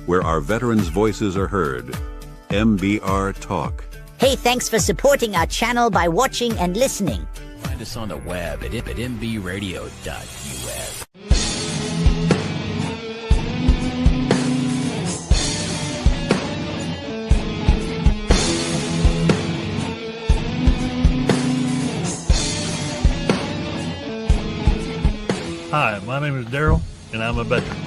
Where our veterans' voices are heard. MBR Talk. Hey, thanks for supporting our channel by watching and listening. Find us on the web at mbradio.us. Hi, my name is Daryl, and I'm a veteran.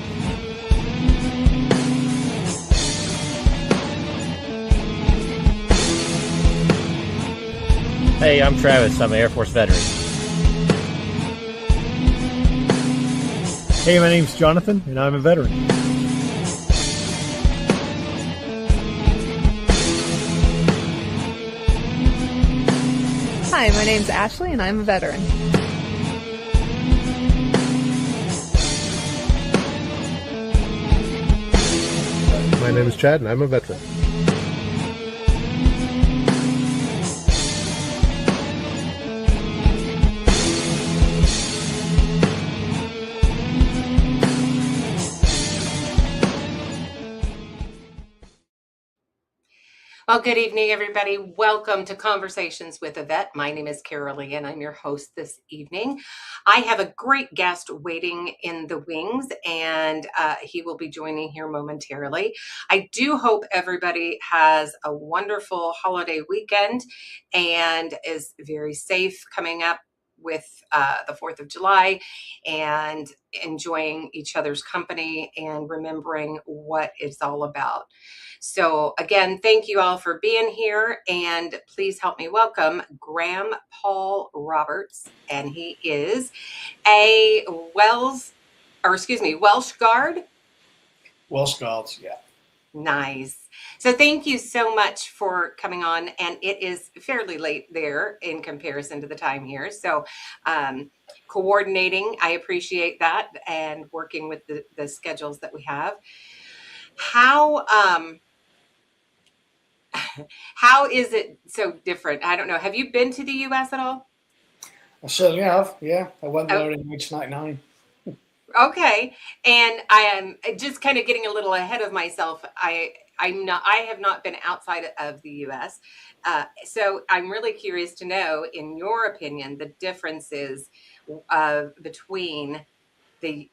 Hey, I'm Travis. I'm an Air Force veteran. Hey, my name's Jonathan, and I'm a veteran. Hi, my name's Ashley, and I'm a veteran. My name is Chad, and I'm a veteran. Well, good evening, everybody. Welcome to Conversations with a Vet. My name is Carolee, and I'm your host this evening. I have a great guest waiting in the wings, and he will be joining here momentarily. I do hope everybody has a wonderful holiday weekend and is very safe coming up with the 4th of July and enjoying each other's company and remembering what it's all about. So again, thank you all for being here, and please help me welcome Graham Paul Roberts, and he is a Welsh Guard. Welsh Guards, yeah. Nice. So thank you so much for coming on, and it is fairly late there in comparison to the time here. So coordinating, I appreciate that, and working with the schedules that we have. How is it so different? I don't know. Have you been to the U.S. at all? I certainly have, yeah. I went there in 1999. Okay. And I am just kind of getting a little ahead of myself. I have not been outside of the U.S. So I'm really curious to know, in your opinion, the differences between the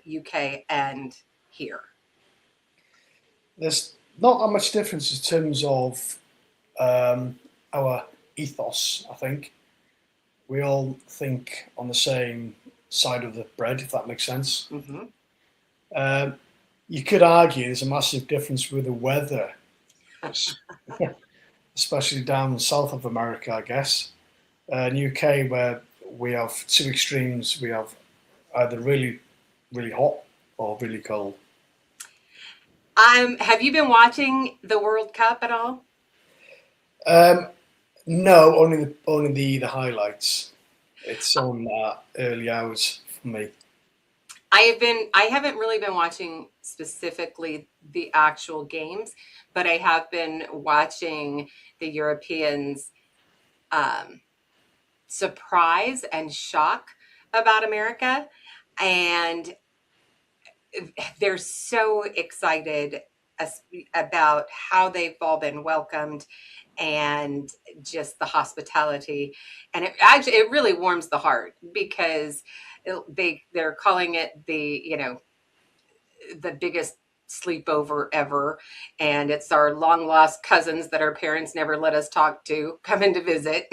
UK and here. There's not that much difference in terms of our ethos, I think. We all think on the same side of the bread, if that makes sense. Mm-hmm. You could argue there's a massive difference with the weather, especially down south of America, I guess. In UK, where we have two extremes, we have either really, really hot or really cold. Have you been watching the World Cup at all? No, only the highlights. It's on early hours for me. I haven't really been watching specifically the actual games, but I have been watching the Europeans' surprise and shock about America, and they're so excited about how they've all been welcomed and just the hospitality. And it really warms the heart, because they're calling it the biggest sleepover ever, and it's our long lost cousins that our parents never let us talk to coming to visit.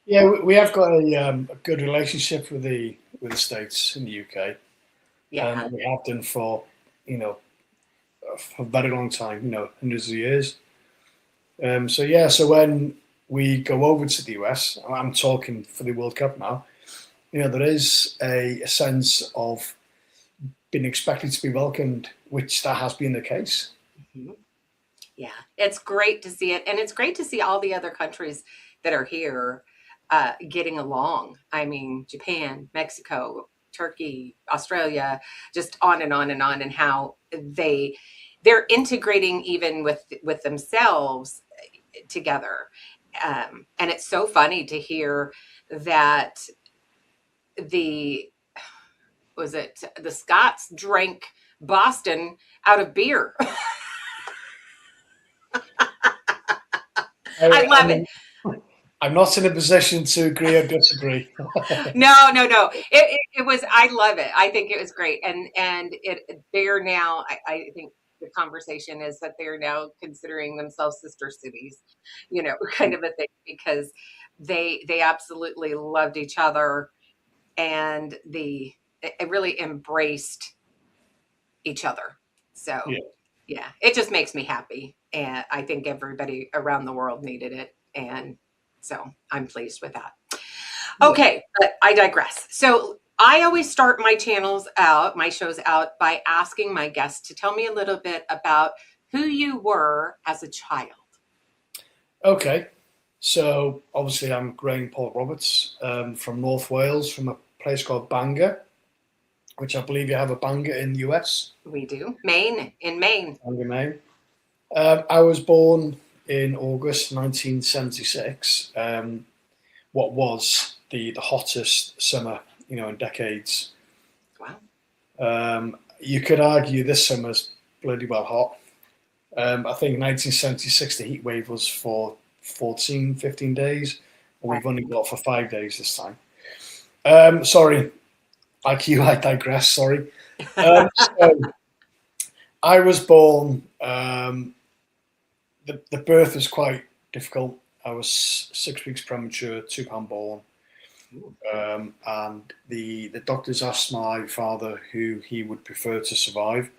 Yeah, we have got a good relationship with the States in the UK. Yeah. And we have done for a very long time, hundreds of years. So when we go over to the US, I'm talking for the World Cup now, there is a sense of being expected to be welcomed, which that has been the case. Mm-hmm. Yeah, it's great to see it. And it's great to see all the other countries that are here getting along. I mean, Japan, Mexico, Turkey, Australia, just on and on and on, and how they're integrating even with themselves together. And it's so funny to hear that was it the Scots drank Boston out of beer. I love it. I'm not in a position to agree or disagree. No. It was. I love it. I think it was great, and they're now. I think the conversation is that they're now considering themselves sister cities, kind of a thing, because they absolutely loved each other, and it really embraced each other. So yeah, it just makes me happy, and I think everybody around the world needed it, and so I'm pleased with that. Okay, but I digress. So I always start my shows out by asking my guests to tell me a little bit about who you were as a child. Okay, so obviously I'm Graham Paul Roberts from North Wales, from a place called Bangor, which I believe you have a Bangor in the US. We do. Maine. Bangor, Maine. I was born in August 1976. What was the hottest summer, in decades. Wow. You could argue this summer's bloody well hot. I think 1976, the heat wave was for 14, 15 days, and we've only got for 5 days this time. Sorry, like you, I digress, sorry. So I was born, the birth was quite difficult. I was 6 weeks premature, 2 pound born. And the doctors asked my father who he would prefer to survive,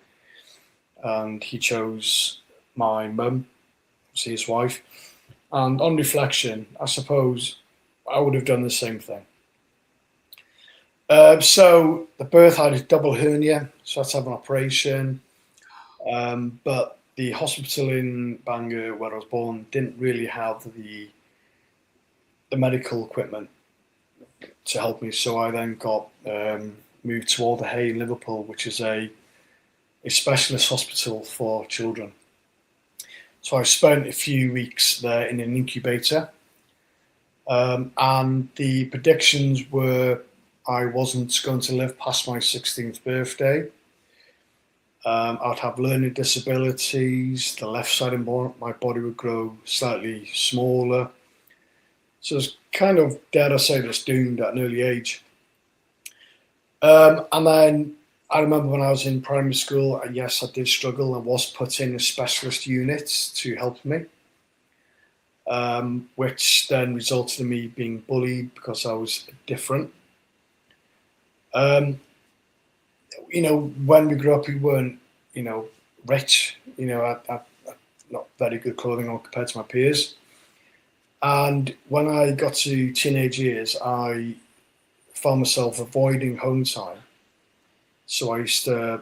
and he chose my mum, his wife. And on reflection, I suppose I would have done the same thing. So the birth, had a double hernia, so I had to have an operation. But the hospital in Bangor, where I was born, didn't really have the medical equipment to help me. So I then got moved to Alderhay in Liverpool, which is a specialist hospital for children. So I spent a few weeks there in an incubator. And the predictions were I wasn't going to live past my 16th birthday. I'd have learning disabilities. The left side of my body would grow slightly smaller. So it's kind of, dare I say this, doomed at an early age. And then I remember when I was in primary school, yes, I did struggle. I was put in a specialist unit to help me, which then resulted in me being bullied because I was different. When we grew up, we weren't, rich. I not very good clothing on compared to my peers. And when I got to teenage years, I found myself avoiding home time. So I used to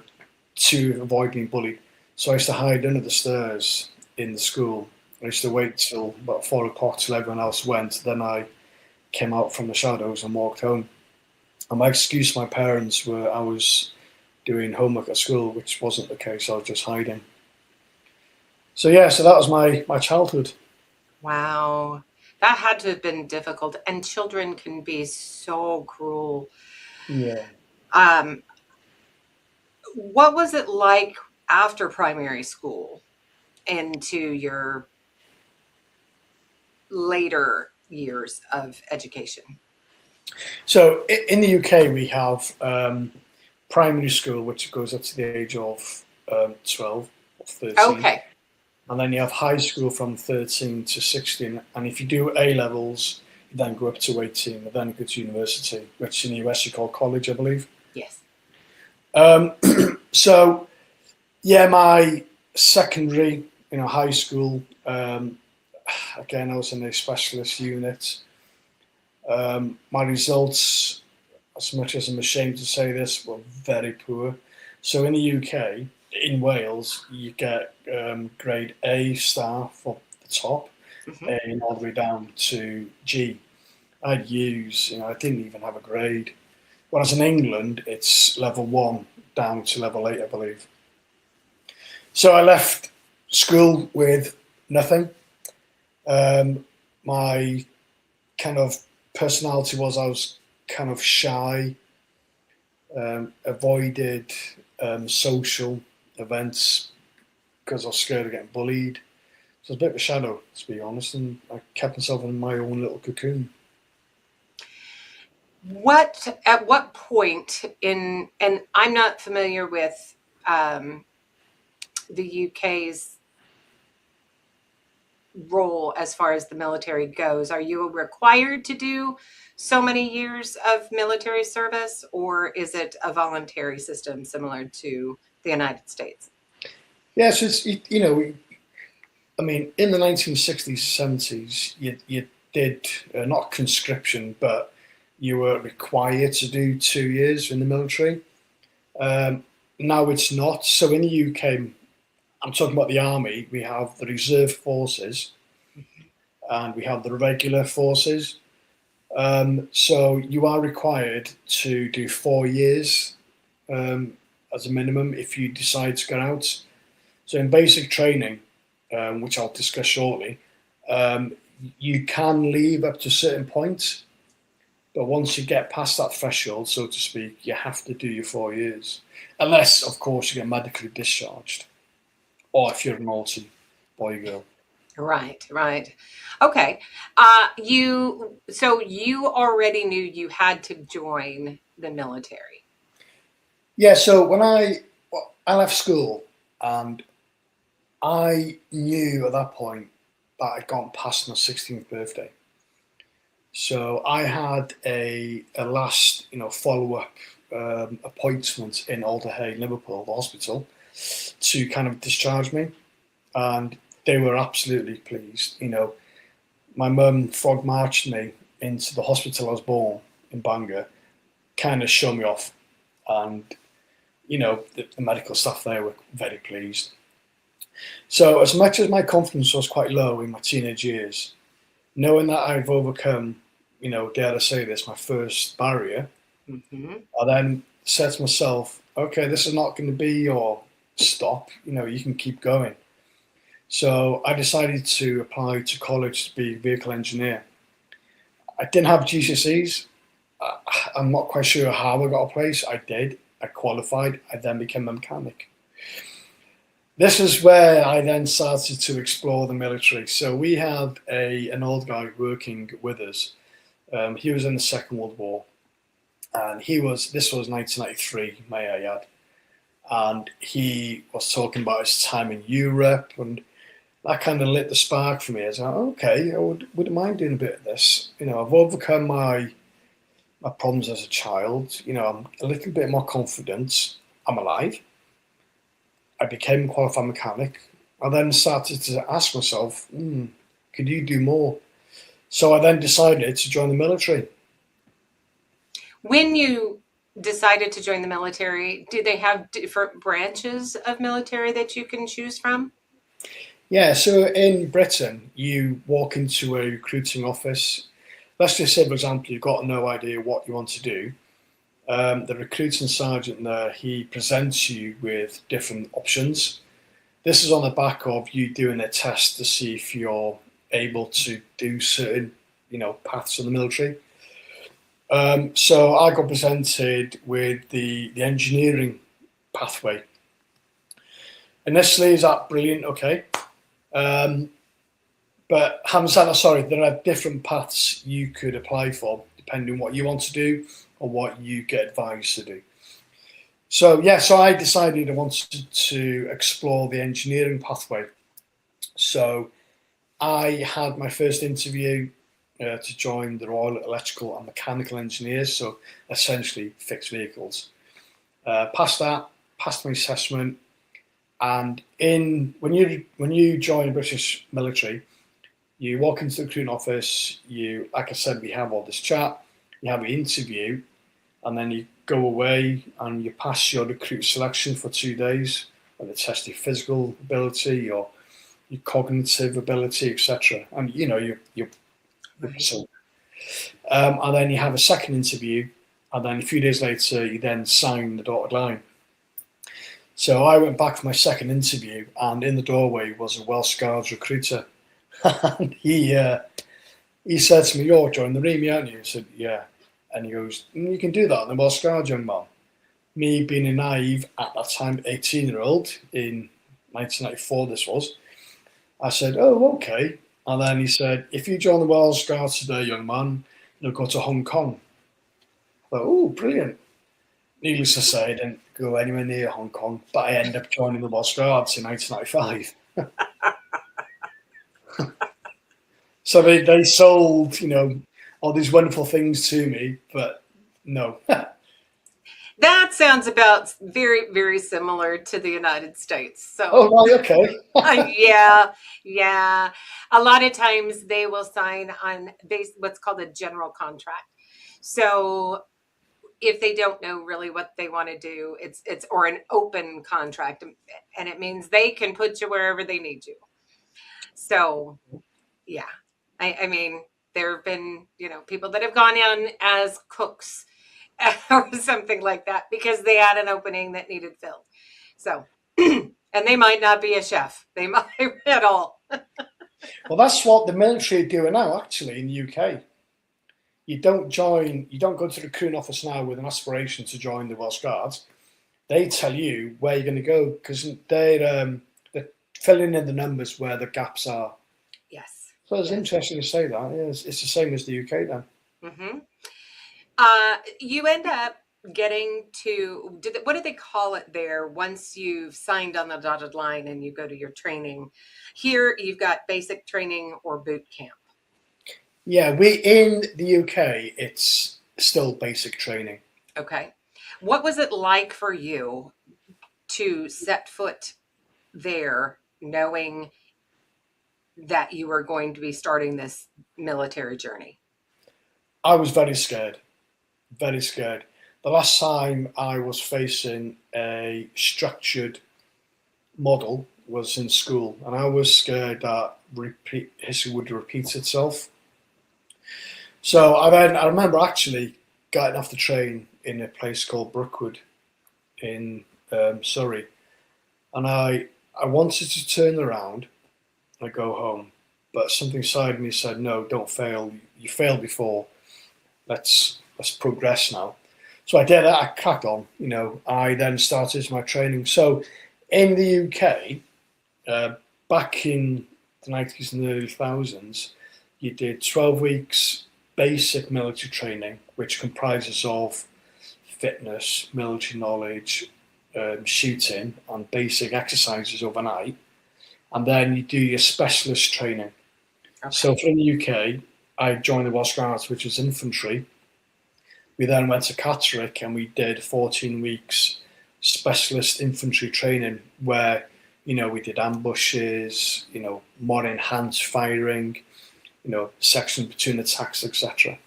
avoid being bullied. So I used to hide under the stairs in the school. I used to wait till about 4 o'clock till everyone else went. Then I came out from the shadows and walked home. And my excuse to my parents were I was doing homework at school, which wasn't the case. I was just hiding. So yeah, so that was my childhood. Wow. That had to have been difficult. And children can be so cruel. Yeah. What was it like after primary school into your later years of education? So in the UK, we have primary school, which goes up to the age of 12 or 13. Okay. And then you have high school from 13 to 16. And if you do A-levels, you then go up to 18 and then go to university, which in the US you call college, I believe. Yes. So, yeah, my secondary, high school, again, I was in a specialist unit. My results, as much as I'm ashamed to say this, were very poor. So in the UK, in Wales, you get grade A star for the top, and all the way down to G. I'd use, I didn't even have a grade. Whereas in England, it's level 1 down to level 8, I believe. So I left school with nothing. My kind of personality was I was kind of shy. avoided social events because I was scared of getting bullied. So it's a bit of a shadow, to be honest, and I kept myself in my own little cocoon. At what point in, and I'm not familiar with the UK's role as far as the military goes. Are you required to do so many years of military service, or is it a voluntary system similar to the United States? Yes, it's, you know, I mean, in the 1960s, 70s, you did not conscription, but you were required to do 2 years in the military. Now it's not. So in the UK, I'm talking about the army, we have the reserve forces and we have the regular forces. So you are required to do 4 years as a minimum if you decide to get out. So in basic training, which I'll discuss shortly, you can leave up to a certain point, but once you get past that threshold, so to speak, you have to do your 4 years, unless, of course, you get medically discharged, or if you're a naughty boy or girl. Right. Okay. So you already knew you had to join the military. Yeah. So when I left school, and I knew at that point that I'd gone past my 16th birthday. So I had a last, follow-up appointment in Alderhay, Liverpool, the hospital, to kind of discharge me, and they were absolutely pleased. My mum frog marched me into the hospital I was born in Bangor, kind of showed me off, and the medical staff there were very pleased. So as much as my confidence was quite low in my teenage years, knowing that I've overcome, dare I say this, my first barrier, I then said to myself, okay, this is not going to be your stop, you can keep going. So I decided to apply to college to be a vehicle engineer. I didn't have GCSEs. I'm not quite sure how I got a place. I did. I qualified. I then became a mechanic. This is where I then started to explore the military. So we had an old guy working with us. He was in the Second World War, and this was 1993, may I add, and he was talking about his time in Europe, and that kind of lit the spark for me. I was like, okay, I wouldn't mind doing a bit of this. I've overcome my problems as a child. I'm a little bit more confident. I'm alive. I became a qualified mechanic. I then started to ask myself, could you do more? So I then decided to join the military. When you decided to join the military, do they have different branches of military that you can choose from? Yeah, so in Britain, you walk into a recruiting office. Let's just say, for example, you've got no idea what you want to do. The recruiting sergeant there, he presents you with different options. This is on the back of you doing a test to see if you're able to do certain, paths in the military. So I got presented with the engineering pathway. Initially, is that brilliant? Okay. But having said that, sorry, there are different paths you could apply for depending on what you want to do or what you get advised to do. So I decided I wanted to explore the engineering pathway. So I had my first interview to join the Royal Electrical and Mechanical Engineers, so essentially fixed vehicles. Passed my assessment, and when you join the British military, you walk into the recruiting office. Like I said, we have all this chat. You have an interview, and then you go away and you pass your recruit selection for 2 days, where they test your physical ability or your cognitive ability, etc. And you're so. And then you have a second interview, and then a few days later, you then sign the dotted line. So I went back for my second interview, and in the doorway was a Welsh Guards recruiter. And he said to me, "You're joining the Army, aren't you?" I said, "Yeah." And he goes, "You can do that in the Welsh Guards, young man." me being a naive at that time 18-year-old in 1994, this was, I said, oh, okay. And then he said, if you join the Welsh Guards today, young man, you'll go to Hong Kong. I thought, oh, brilliant. Needless to say, I didn't go anywhere near Hong Kong, but I ended up joining the Welsh Guards in 1995. So they sold, all these wonderful things to me, but no. That sounds about very, very similar to the United States. So, Oh, right, okay. yeah. A lot of times they will sign on what's called a general contract. So if they don't know really what they want to do, it's or an open contract, and it means they can put you wherever they need you. So, yeah, I mean, there have been people that have gone in as cooks or something like that because they had an opening that needed filled. So, and they might not be a chef. They might at all. Well, that's what the military are doing now, actually, in the UK. You don't go to the recruiting office now with an aspiration to join the Welsh Guards. They tell you where you're going to go because they're filling in the numbers where the gaps are. Yes. So it's interesting to say that. Yeah, it's the same as the UK then. Mm-hmm. You end up getting to, what do they call it there once you've signed on the dotted line and you go to your training? Here you've got basic training or boot camp. Yeah, in the UK, it's still basic training. Okay. What was it like for you to set foot there knowing that you were going to be starting this military journey? I was very scared. Very scared. The last time I was facing a structured model was in school, and I was scared that history would repeat itself. So I remember actually getting off the train in a place called Brookwood in Surrey, and I wanted to turn around and go home, but something inside me said, "No, don't fail. You failed before. Let's progress now." So I did that. I cracked on. I then started my training. So in the UK, back in the 90s and early 2000s, you did 12 weeks basic military training, which comprises of fitness, military knowledge, shooting, and basic exercises overnight. And then you do your specialist training. Okay. So in the UK, I joined the Welsh Guards, which was infantry. We then went to Catterick and we did 14 weeks specialist infantry training where, we did ambushes, more enhanced firing, section between attacks, etc.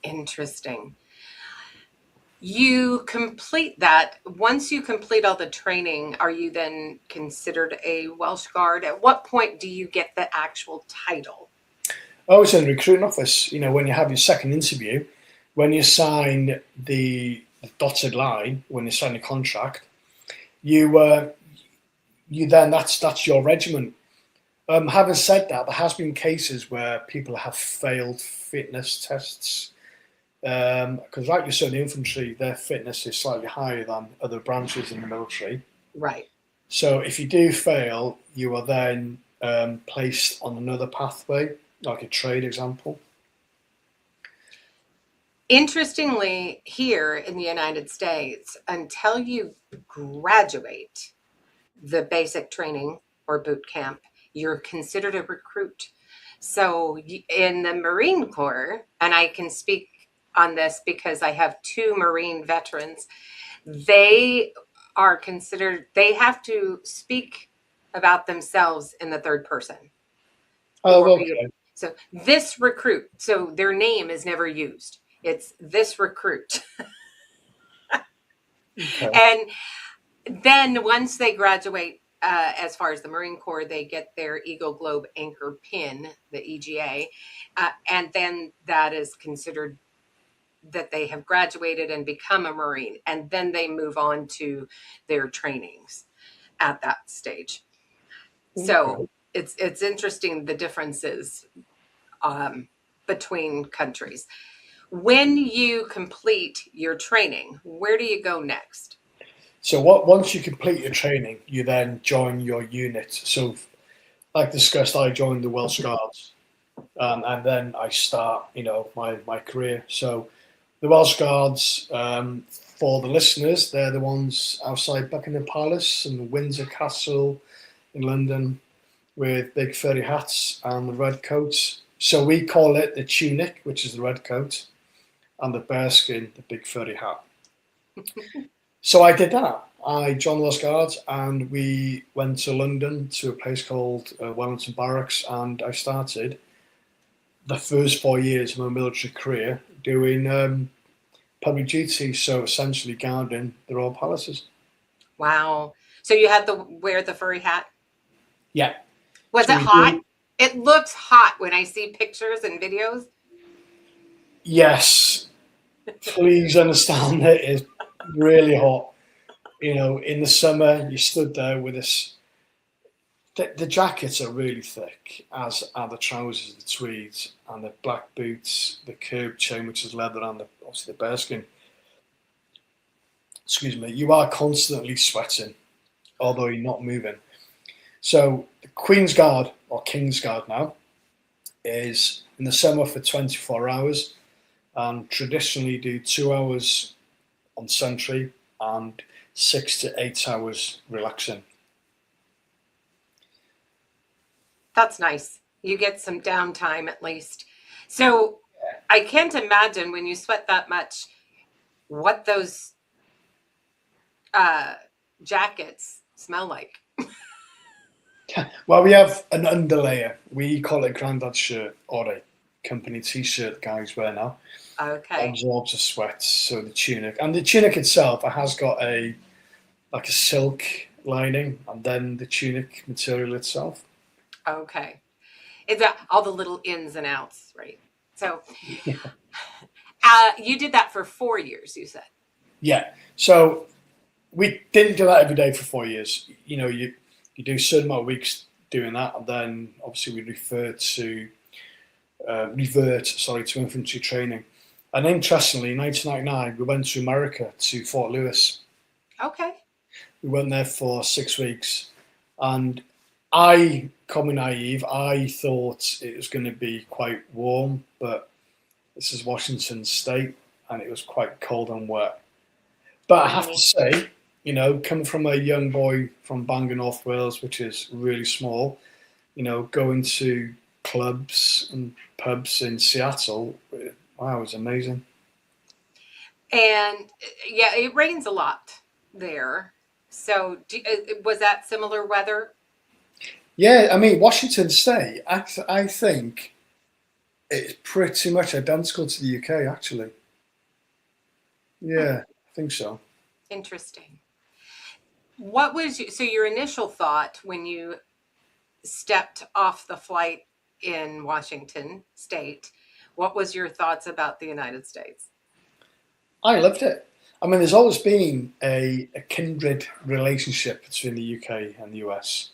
Interesting. You complete that. Once you complete all the training, are you then considered a Welsh Guard? At what point do you get the actual title? Oh, it's in the recruiting office. When you have your second interview, when you sign the dotted line, when you sign a contract, you then that's your regiment. Having said that, there has been cases where people have failed fitness tests because, like you said, in the infantry, their fitness is slightly higher than other branches in the military. Right. So if you do fail, you are then placed on another pathway, like a trade example. Interestingly, here in the United States, until you graduate the basic training or boot camp, you're considered a recruit. So in the Marine Corps, and I can speak on this because I have 2 Marine veterans, they are considered, they have to speak about themselves in the third person. Oh, okay. So this recruit, so their name is never used. It's this recruit. Okay. And then once they graduate, as far as the Marine Corps, they get their Eagle Globe Anchor Pin, the EGA, and then that is considered that they have graduated and become a Marine, and then they move on to their trainings at that stage. Okay. So it's interesting the differences between countries. When you complete your training, where do you go next? So once you complete your training, you then join your unit. So, like discussed, I joined the Welsh Guards, and then I start, my career. So, the Welsh Guards, for the listeners, they're the ones outside Buckingham Palace and Windsor Castle in London with big furry hats and the red coats. So we call it the tunic, which is the red coat, and the bearskin, the big furry hat. So I did that. I joined the Welsh Guards and we went to London to a place called Wellington Barracks, and I started the first 4 years of my military career doing public duty, so essentially guarding the royal palaces. Wow. So you had to wear the furry hat? Yeah. Was So it hot? It looks hot when I see pictures and videos. Yes. Please understand that it's really hot. In the summer, you stood there with this. The jackets are really thick, as are the trousers, the tweeds, and the black boots, the curb chain, which is leather, and obviously the bearskin. Excuse me. You are constantly sweating, although you're not moving. So the Queen's Guard, or King's Guard now, is in the summer for 24 hours, and traditionally do 2 hours on sentry and 6 to 8 hours relaxing. That's nice. You get some downtime at least. So I can't imagine when you sweat that much what those jackets smell like. Well, we have an underlayer. We call it a granddad's shirt, or a company t-shirt guys wear now. Okay. Absorbs the sweat, so the tunic. And the tunic itself, it has got a silk lining, and then the tunic material itself. Okay. It's all the little ins and outs, right? So you did that for 4 years, you said? Yeah. So we didn't do that every day for 4 years. You do a certain amount of weeks doing that, and then obviously we revert to infantry training. And interestingly, in 1999, we went to America, to Fort Lewis. Okay. We went there for 6 weeks, and I, coming naive, I thought it was going to be quite warm, but this is Washington State, and it was quite cold and wet. But I have to say, coming from a young boy from Bangor, North Wales, which is really small, going to clubs and pubs in Seattle, wow, it was amazing. And yeah, it rains a lot there. So was that similar weather? Yeah, I mean, Washington State, I think it's pretty much identical to the UK, actually. Yeah, I think so. Interesting. What was your initial thought when you stepped off the flight in Washington State? What was your thoughts about the United States? I loved it. I mean, there's always been a kindred relationship between the UK and the US.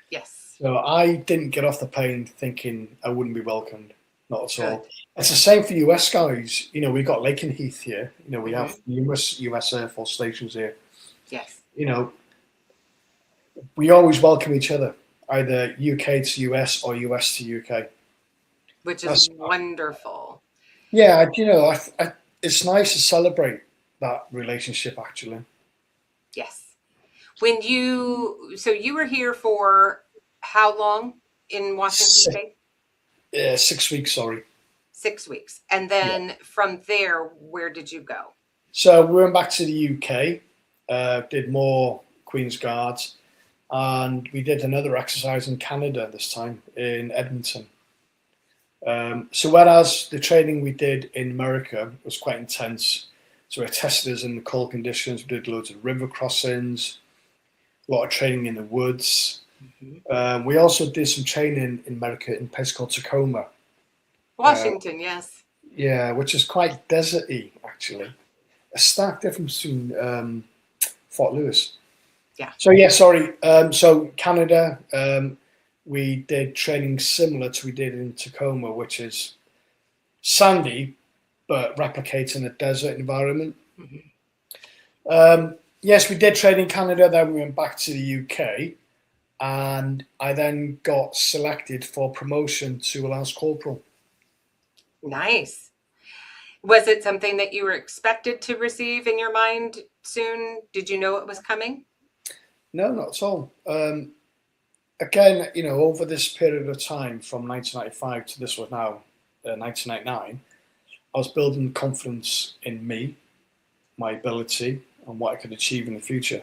Yes. So I didn't get off the plane thinking I wouldn't be welcomed. Not at all. It's the same for US guys. We've got Lakenheath here. We have numerous US Air Force stations here. Yes. We always welcome each other, either UK to US or US to UK. Which is wonderful. Yeah, it's nice to celebrate that relationship, actually. Yes. So you were here for how long in Washington State? 6 weeks, sorry. 6 weeks. And then from there, where did you go? So we went back to the UK, did more Queen's Guards, and we did another exercise in Canada this time, in Edmonton. So whereas the training we did in America was quite intense, so we tested us in the cold conditions, we did loads of river crossings, a lot of training in the woods. We also did some training in America in a place called Tacoma. Washington, yes. Yeah, which is quite deserty, actually. A stark difference between Fort Lewis. Yeah. So yeah, sorry. So Canada, we did training similar to we did in Tacoma, which is sandy, but replicating a desert environment. Mhm. Yes, we did train in Canada, then we went back to the UK, and I then got selected for promotion to a Lance Corporal. Nice. Was it something that you were expected to receive in your mind soon? Did you know it was coming? No, not at all. Again, over this period of time from 1995 to this was now 1999, I was building confidence in me, my ability, and what I could achieve in the future.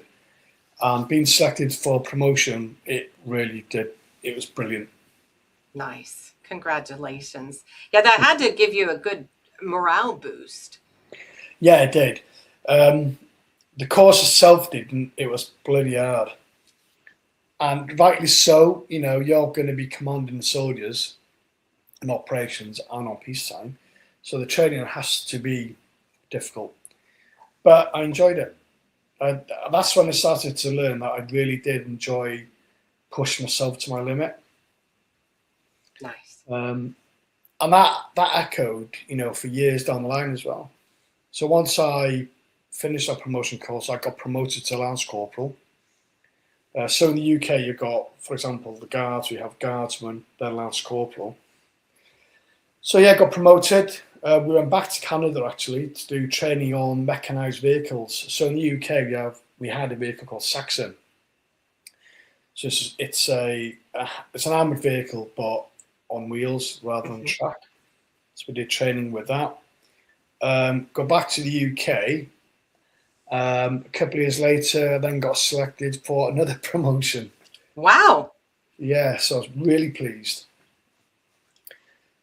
And being selected for promotion, it really did. It was brilliant. Nice. Congratulations. Yeah, that had to give you a good morale boost. Yeah, it did. The course itself didn't. It was bloody hard. And rightly so, you're going to be commanding soldiers in operations and on peacetime. So the training has to be difficult. But I enjoyed it. That's when I started to learn that I really did enjoy pushing myself to my limit. Nice. And that echoed, for years down the line as well. So once I finished that promotion course, I got promoted to Lance Corporal. So in the UK, you've got, for example, the Guards, we have Guardsmen, then Lance Corporal. So yeah, I got promoted. We went back to Canada actually to do training on mechanised vehicles. So in the UK, we had a vehicle called Saxon. So it's an armoured vehicle, but on wheels rather than track. So we did training with that. Go back to the UK. A couple of years later, I then got selected for another promotion. Wow. Yeah, so I was really pleased.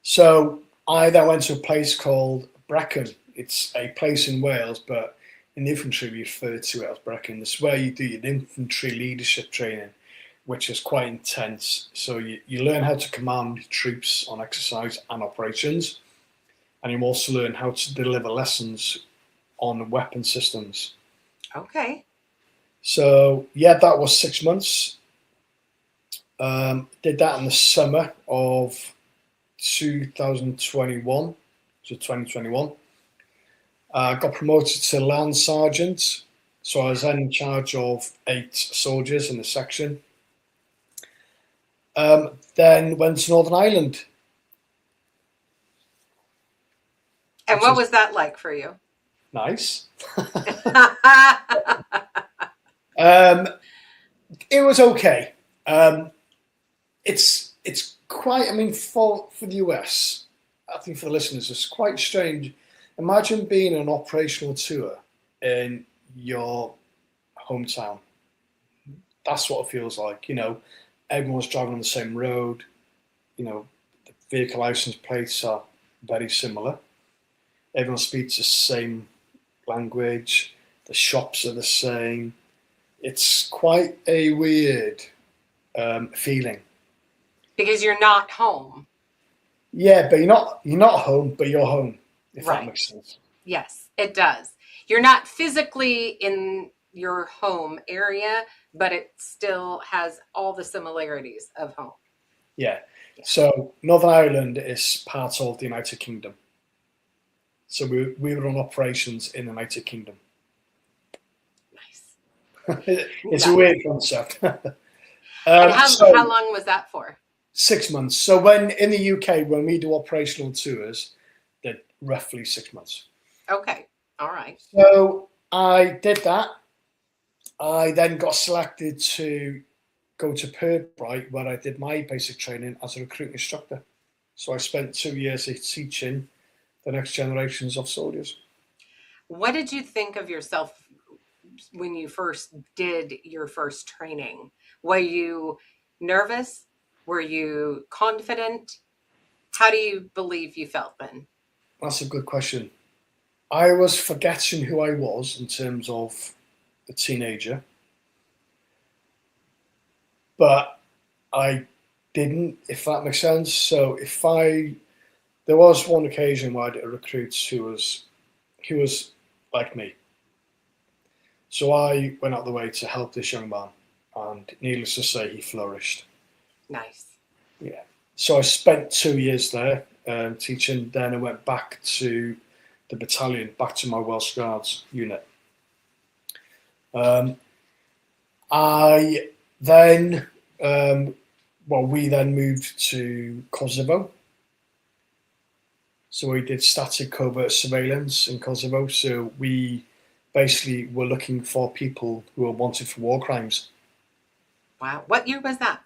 So I then went to a place called Brecon. It's a place in Wales, but in the infantry we refer to it as Brecon. This is where you do your infantry leadership training, which is quite intense. So you learn how to command troops on exercise and operations, and you also learn how to deliver lessons on weapon systems. Okay. So yeah, that was 6 months. Did that in the summer of 2021, so 2021. Got promoted to Land Sergeant, so I was then in charge of 8 soldiers in the section. Then went to Northern Ireland. And what was that like for you? Nice. It was okay. It's quite. I mean, for the US, I think for the listeners, it's quite strange. Imagine being on an operational tour in your hometown. That's what it feels like. Everyone's driving on the same road. The vehicle license plates are very similar. Everyone speaks the same language. The shops are the same. It's quite a weird feeling. Because you're not home. Yeah, but you're not home, but you're home, if Right. that makes sense. Yes, it does. You're not physically in your home area, but it still has all the similarities of home. Yeah. So Northern Ireland is part of the United Kingdom. So we were on operations in the United Kingdom. Nice. It's a weird concept. And how long was that for? 6 months. So when in the UK, when we do operational tours, they're roughly 6 months. Okay. All right. So I did that. I then got selected to go to Pirbright, where I did my basic training as a recruit instructor. So I spent 2 years teaching the next generations of soldiers. What did you think of yourself when you first did your first training? Were you nervous? Were you confident? How do you believe you felt then? That's a good question. I was forgetting who I was in terms of a teenager, but I didn't, if that makes sense. So there was one occasion where I did a recruit who was like me. So I went out of the way to help this young man, and needless to say, he flourished. Nice. Yeah. So I spent 2 years there teaching. Then I went back to the battalion back to my Welsh Guards unit. We then moved to Kosovo. So we did static covert surveillance in Kosovo. So we basically were looking for people who were wanted for war crimes. Wow. What year was that?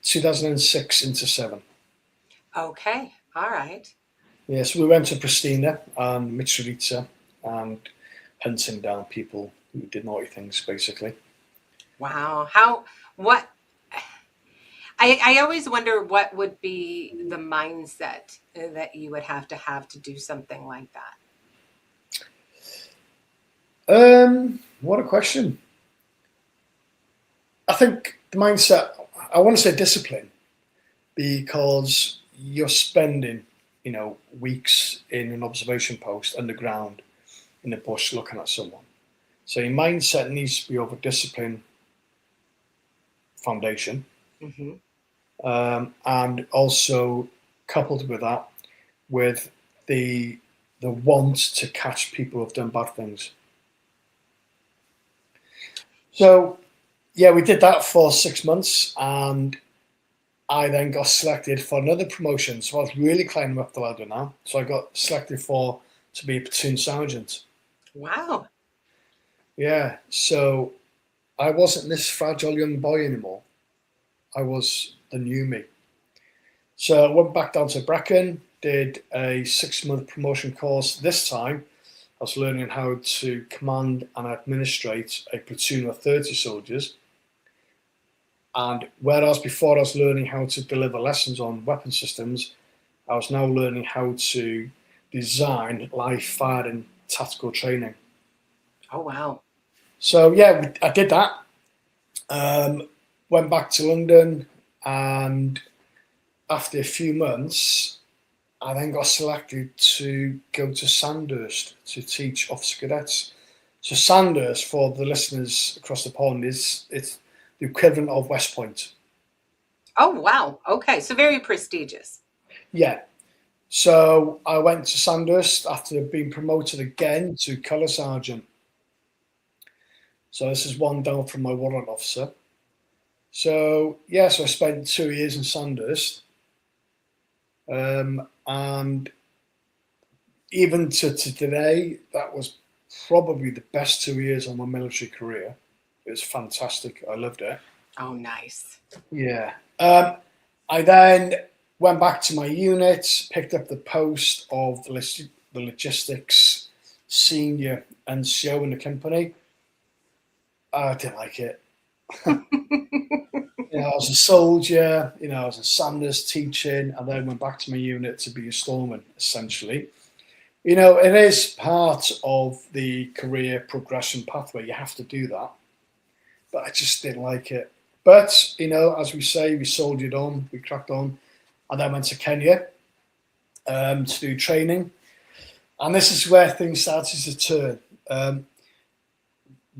2006 into 7. Okay. All right. Yeah, so we went to Pristina and Mitrovica and hunting down people who did naughty things, basically. Wow. I always wonder what would be the mindset that you would have to do something like that. What a question. I think the mindset, I want to say discipline, because you're spending, weeks in an observation post underground in the bush looking at someone. So your mindset needs to be over discipline foundation. Mm-hmm. And also coupled with that, with the want to catch people who've done bad things. So, yeah, we did that for 6 months, and I then got selected for another promotion. So I was really climbing up the ladder now. So I got selected to be a platoon sergeant. Wow. Yeah, so I wasn't this fragile young boy anymore. I was the new me. So I went back down to Brecon, did a 6-month promotion course. This time, I was learning how to command and administrate a platoon of 30 soldiers. And whereas before I was learning how to deliver lessons on weapon systems, I was now learning how to design live firing tactical training. Oh, wow. So, yeah, I did that. Went back to London, and after a few months, I then got selected to go to Sandhurst to teach officer cadets. So Sandhurst, for the listeners across the pond, it's the equivalent of West Point. Oh, wow. Okay, so very prestigious. Yeah. So I went to Sandhurst after being promoted again to colour sergeant. So this is one down from my warrant officer. So, yeah, so I spent 2 years in Sandhurst. And even to today, that was probably the best 2 years of my military career. It was fantastic. I loved it. Oh, nice. Yeah. I then went back to my unit, picked up the post of the logistics senior NCO in the company. I didn't like it. I was a soldier, I was in Sandhurst teaching, and then went back to my unit to be a storeman, essentially. It is part of the career progression pathway. You have to do that. But I just didn't like it. But, as we say, we soldiered on, we cracked on. And then went to Kenya to do training. And this is where things started to turn.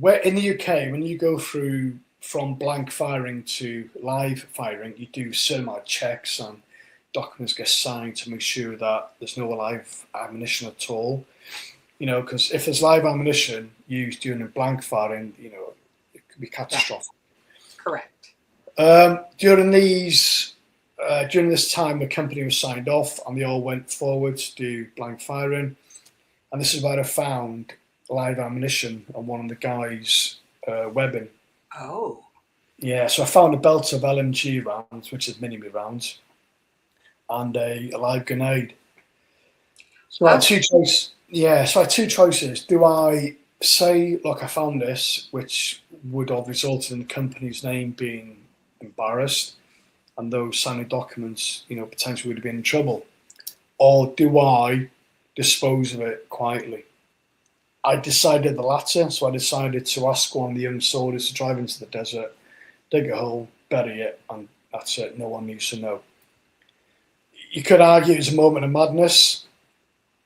Where in the UK, when you go through from blank firing to live firing, you do certain amount of checks and documents get signed to make sure that there's no live ammunition at all. Because if there's live ammunition used during a blank firing, it could be catastrophic. Correct. During this time, the company was signed off, and they all went forward to do blank firing. And this is where I found live ammunition on one of the guys' webbing. Oh. Yeah, so I found a belt of LMG rounds, which is mini rounds, and a live grenade. So I had two choices. Yeah, so I had two choices. Do I say, look, I found this, which would have resulted in the company's name being embarrassed, and those signing documents, potentially would have been in trouble? Or do I dispose of it quietly? I decided the latter, so I decided to ask one of the young soldiers to drive into the desert, dig a hole, bury it, and that's it. No one needs to know. You could argue it was a moment of madness.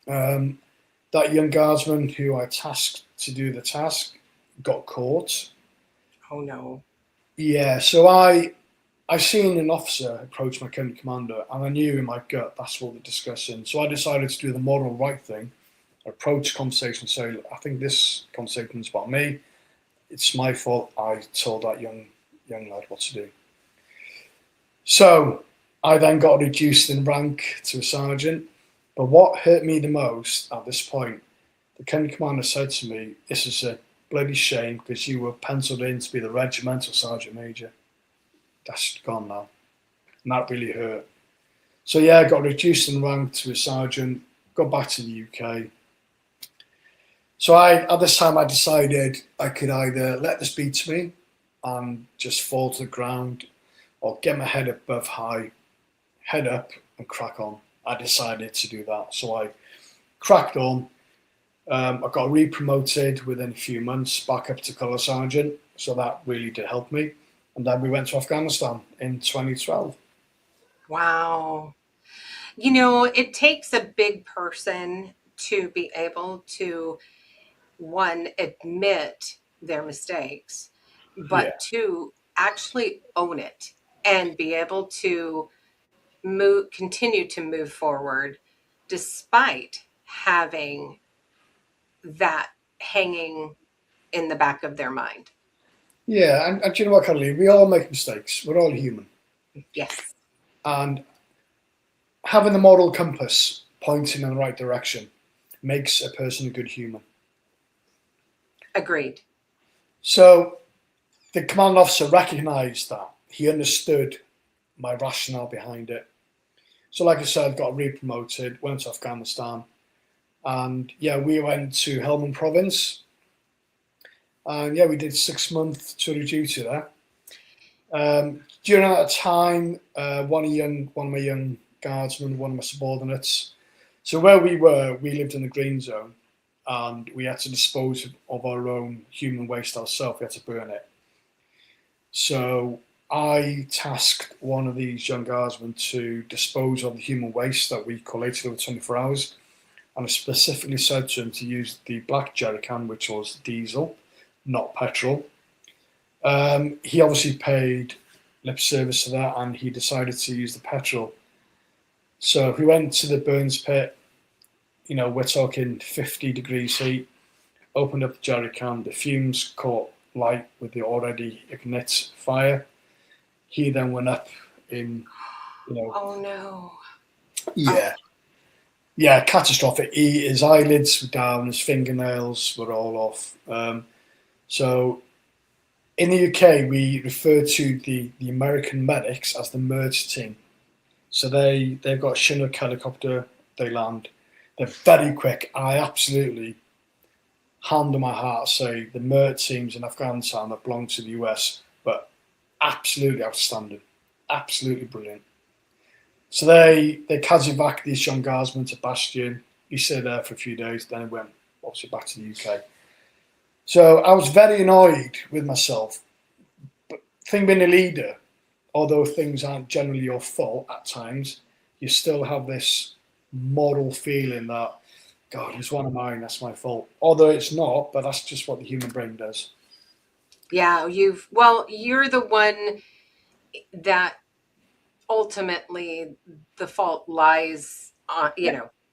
That young guardsman who I tasked to do the task got caught. Oh, no. Yeah, so I seen an officer approach my company commander, and I knew in my gut that's what they're discussing. So I decided to do the moral right thing approach conversation. So I think this conversation is about me. It's my fault. I told that young lad what to do. So I then got reduced in rank to a sergeant. But what hurt me the most at this point, the company commander said to me, "This is a bloody shame because you were penciled in to be the regimental sergeant major. That's gone now." And that really hurt. So yeah, I got reduced in rank to a sergeant, got back to the UK. So at this time I decided I could either let this be to me and just fall to the ground, or get my head above high, head up and crack on. I decided to do that. So I cracked on. I got re-promoted within a few months back up to colour sergeant. So that really did help me. And then we went to Afghanistan in 2012. Wow. You know, it takes a big person to be able to, one, admit their mistakes, but two, actually own it and be able to continue to move forward despite having that hanging in the back of their mind. Yeah, and do you know what, Caroline? We all make mistakes. We're all human. Yes. And having the moral compass pointing in the right direction makes a person a good human. Agreed. So the commanding officer recognised that. He understood my rationale behind it. So like I said, got re-promoted, went to Afghanistan. And yeah, we went to Helmand province. And yeah, we did 6 months tour of duty there. During that time, one of my young guardsmen, one of my subordinates. So where we were, we lived in the green zone, and we had to dispose of our own human waste ourselves. We had to burn it. So I tasked one of these young guardsmen to dispose of the human waste that we collated over 24 hours. And I specifically said to him to use the black jerry can, which was diesel, not petrol. He obviously paid lip service to that, and he decided to use the petrol. So we went to the burns pit. You know, we're talking 50 degrees heat. Opened up the jerry can. The fumes caught light with the already ignite fire. He then went up in, you know. Oh no. Yeah. Yeah, catastrophic. His eyelids were down, his fingernails were all off. So in the UK, we refer to the American medics as the MERT team. So they've got a Chinook helicopter, they land. They're very quick. I absolutely, hand on my heart, say the MERT teams in Afghanistan that belong to the US, but absolutely outstanding. Absolutely brilliant. So they Kazivac these young guardsmen to Bastion. He stayed there for a few days, then he went obviously back to the UK. So I was very annoyed with myself. But thing being a leader, although things aren't generally your fault at times, you still have this moral feeling that, God, it's one of mine, that's my fault. Although it's not, but that's just what the human brain does. Yeah, you're the one that ultimately the fault lies on,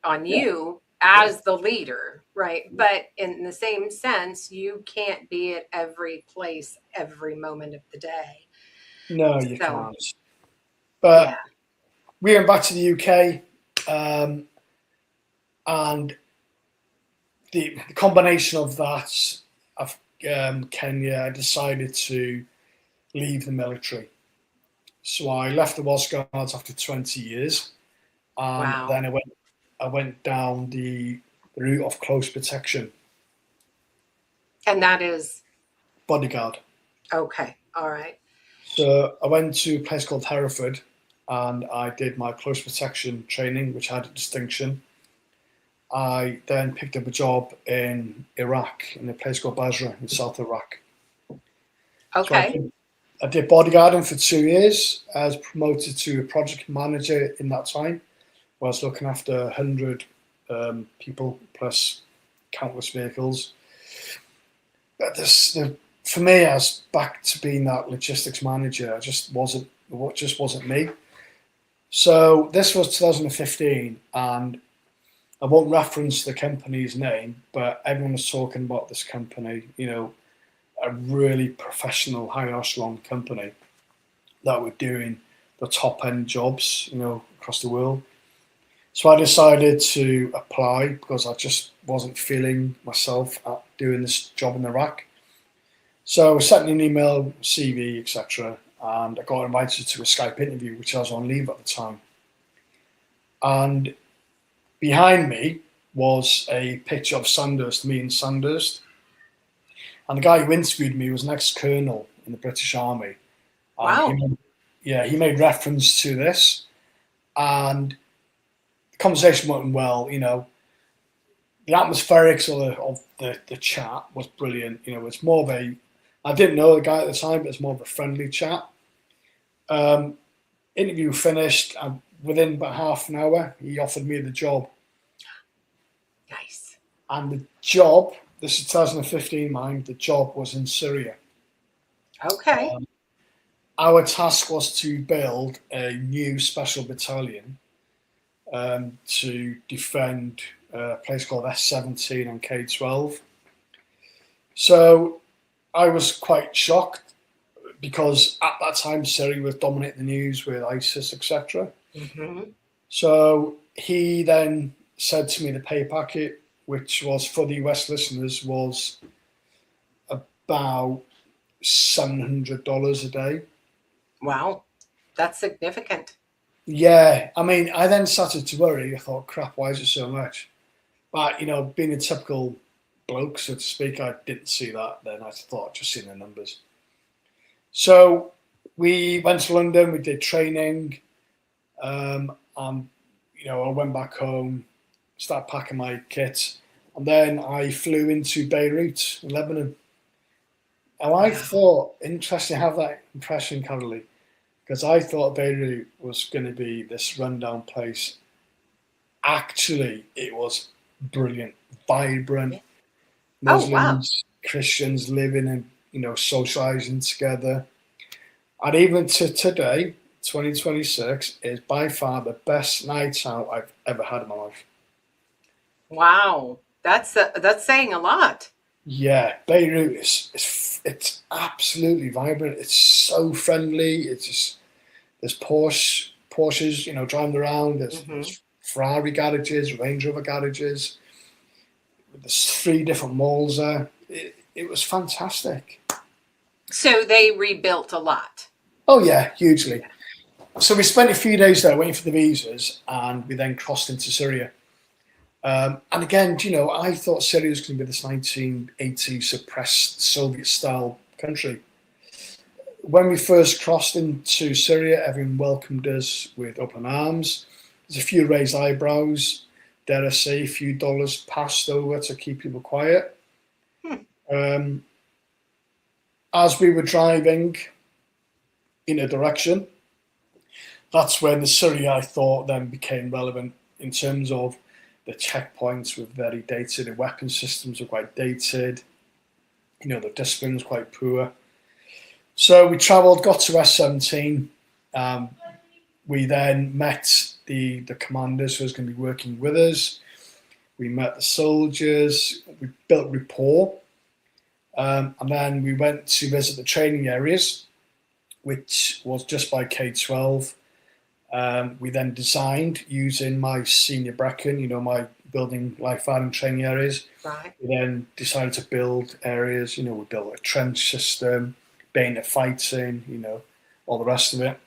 on you as the leader, right? But in the same sense, you can't be at every place every moment of the day. No, you can't. But we went back to the UK, and the combination of that, of Kenya, I decided to leave the military. So I left the Welsh Guards after 20 years, and then I went down the route of close protection. And that is? Bodyguard. Okay, all right. So I went to a place called Hereford, and I did my close protection training, which had a distinction. I then picked up a job in Iraq, in a place called Basra in South Iraq. Okay. So I did bodyguarding for 2 years. I was promoted to a project manager in that time, where I was looking after 100 people plus countless vehicles. But for me, I was back to being that logistics manager. It just wasn't me. So this was 2015, and I won't reference the company's name, but everyone was talking about this company, a really professional, high echelon company that were doing the top end jobs, across the world. So I decided to apply because I just wasn't feeling myself at doing this job in Iraq. So I sent an email, CV, etc., and I got invited to a Skype interview, which I was on leave at the time. And behind me was a picture of Sandhurst, me and Sandhurst. And the guy who interviewed me was an ex-colonel in the British Army. Wow. He made reference to this. And the conversation went well, The atmospherics of the chat was brilliant. It's more of I didn't know the guy at the time, but it's more of a friendly chat. Interview finished, and within about half an hour, he offered me the job. Nice. And the job, this is 2015, mind, the job was in Syria. Okay. Our task was to build a new special battalion to defend a place called S17 and K12. So I was quite shocked because at that time Syria was dominating the news with ISIS, etc. Mm-hmm. So he then said to me the pay packet, which was for the US listeners, was about $700 a day. Wow, that's significant. Yeah, I mean, I then started to worry. I thought, crap, why is it so much? But, being a typical bloke, so to speak, I didn't see that then. I thought I'd just seen the numbers. So we went to London, we did training, and, I went back home, started packing my kit, and then I flew into Beirut, in Lebanon. And I thought, interesting to have that impression, Carolee, because I thought Beirut was going to be this rundown place. Actually, it was brilliant, vibrant. Muslims, Christians living and, socializing together. And even to today, 2026, is by far the best night out I've ever had in my life. Wow, that's saying a lot. Yeah, Beirut it's absolutely vibrant. It's so friendly. It's just there's Porsches, driving around. There's Ferrari garages, Range Rover garages. There's 3 different malls there. It was fantastic. So they rebuilt a lot. Oh yeah, hugely. So we spent a few days there waiting for the visas, and we then crossed into Syria. And again, I thought Syria was going to be this 1980s suppressed Soviet-style country. When we first crossed into Syria, everyone welcomed us with open arms. There's a few raised eyebrows. Dare I say, a few dollars passed over to keep people quiet. As we were driving in a direction, that's when the Syria, I thought, then became relevant in terms of the checkpoints were very dated, the weapon systems were quite dated, the discipline was quite poor. So we travelled, got to S17. We then met the commanders who was going to be working with us. We met the soldiers. We built rapport. And then we went to visit the training areas, which was just by K12. We then designed using my senior Brecken, my building life fighting training areas. Right. We then decided to build areas, we built a trench system, bayonet fighting, all the rest of it.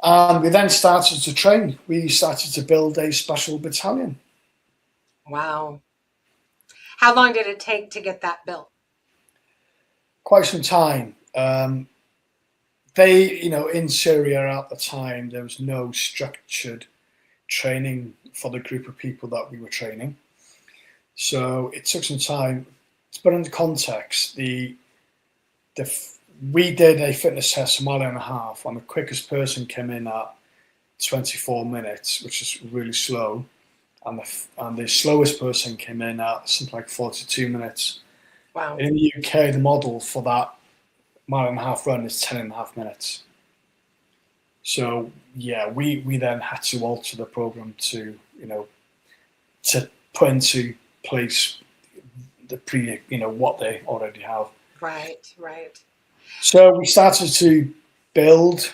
And we then started to train. We started to build a special battalion. Wow. How long did it take to get that built? Quite some time. They, in Syria at the time, there was no structured training for the group of people that we were training. So it took some time. To put into context, we did a fitness test a mile and a half, and the quickest person came in at 24 minutes, which is really slow. And the slowest person came in at something like 42 minutes. Wow. In the UK, the model for that mile and a half run is 10.5 minutes. So yeah, we then had to alter the program to to put into place what they already have. Right, right. So we started to build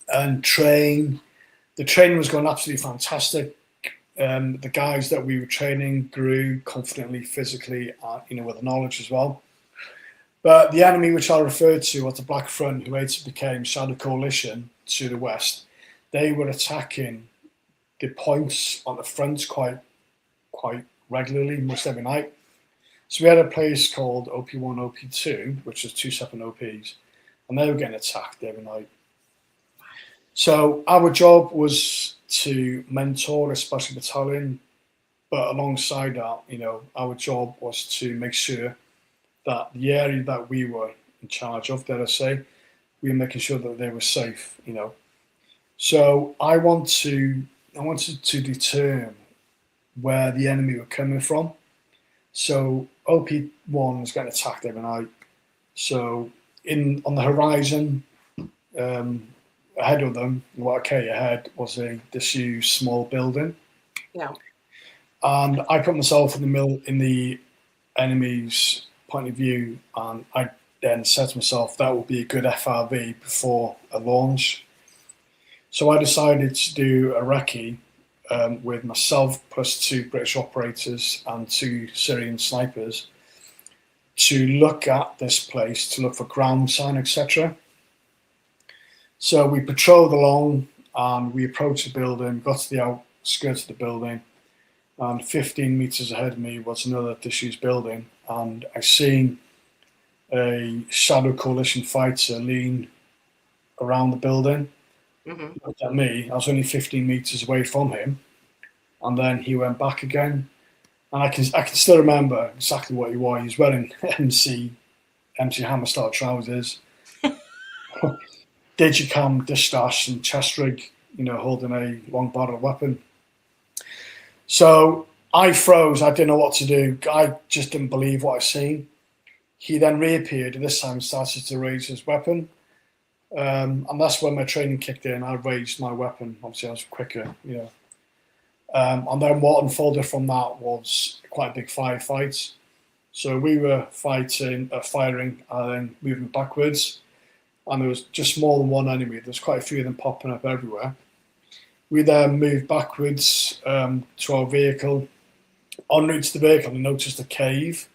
and train. The training was going absolutely fantastic. The guys that we were training grew confidently, physically, with the knowledge as well. But the enemy, which I referred to as the Black Front, who later became Shadow Coalition to the west, they were attacking the points on the front quite regularly, most every night. So we had a place called OP1, OP2, which is 2 separate OPs, and they were getting attacked every night. So our job was to mentor a special battalion, but alongside that, our job was to make sure that the area that we were in charge of, dare I say, we were making sure that they were safe, So I wanted to determine where the enemy were coming from. So OP1 was getting attacked every night. So on the horizon, ahead of them, ahead was a disused small building. Yeah. And I put myself in the enemy's point of view, and I then said to myself that would be a good FRV before a launch. So I decided to do a recce with myself plus 2 British operators and 2 Syrian snipers to look at this place, to look for ground sign, etc. So we patrolled along and we approached the building, got to the outskirts of the building, and 15 meters ahead of me was another disused building, and I seen a Shadow Coalition fighter lean around the building. Mm-hmm. Looked at me. I was only 15 meters away from him, and then he went back again. And I can still remember exactly what he wore. He was wearing MC Hammer style trousers, digicam, distache, and chest rig. Holding a long barrel weapon. So I froze. I didn't know what to do. I just didn't believe what I seen. He then reappeared, and this time started to raise his weapon. And that's when my training kicked in. I raised my weapon. Obviously, I was quicker, and then what unfolded from that was quite a big firefight. So we were firing, and then moving backwards. And there was just more than one enemy. There's quite a few of them popping up everywhere. We then moved backwards to our vehicle. En route to the vehicle, I noticed a cave,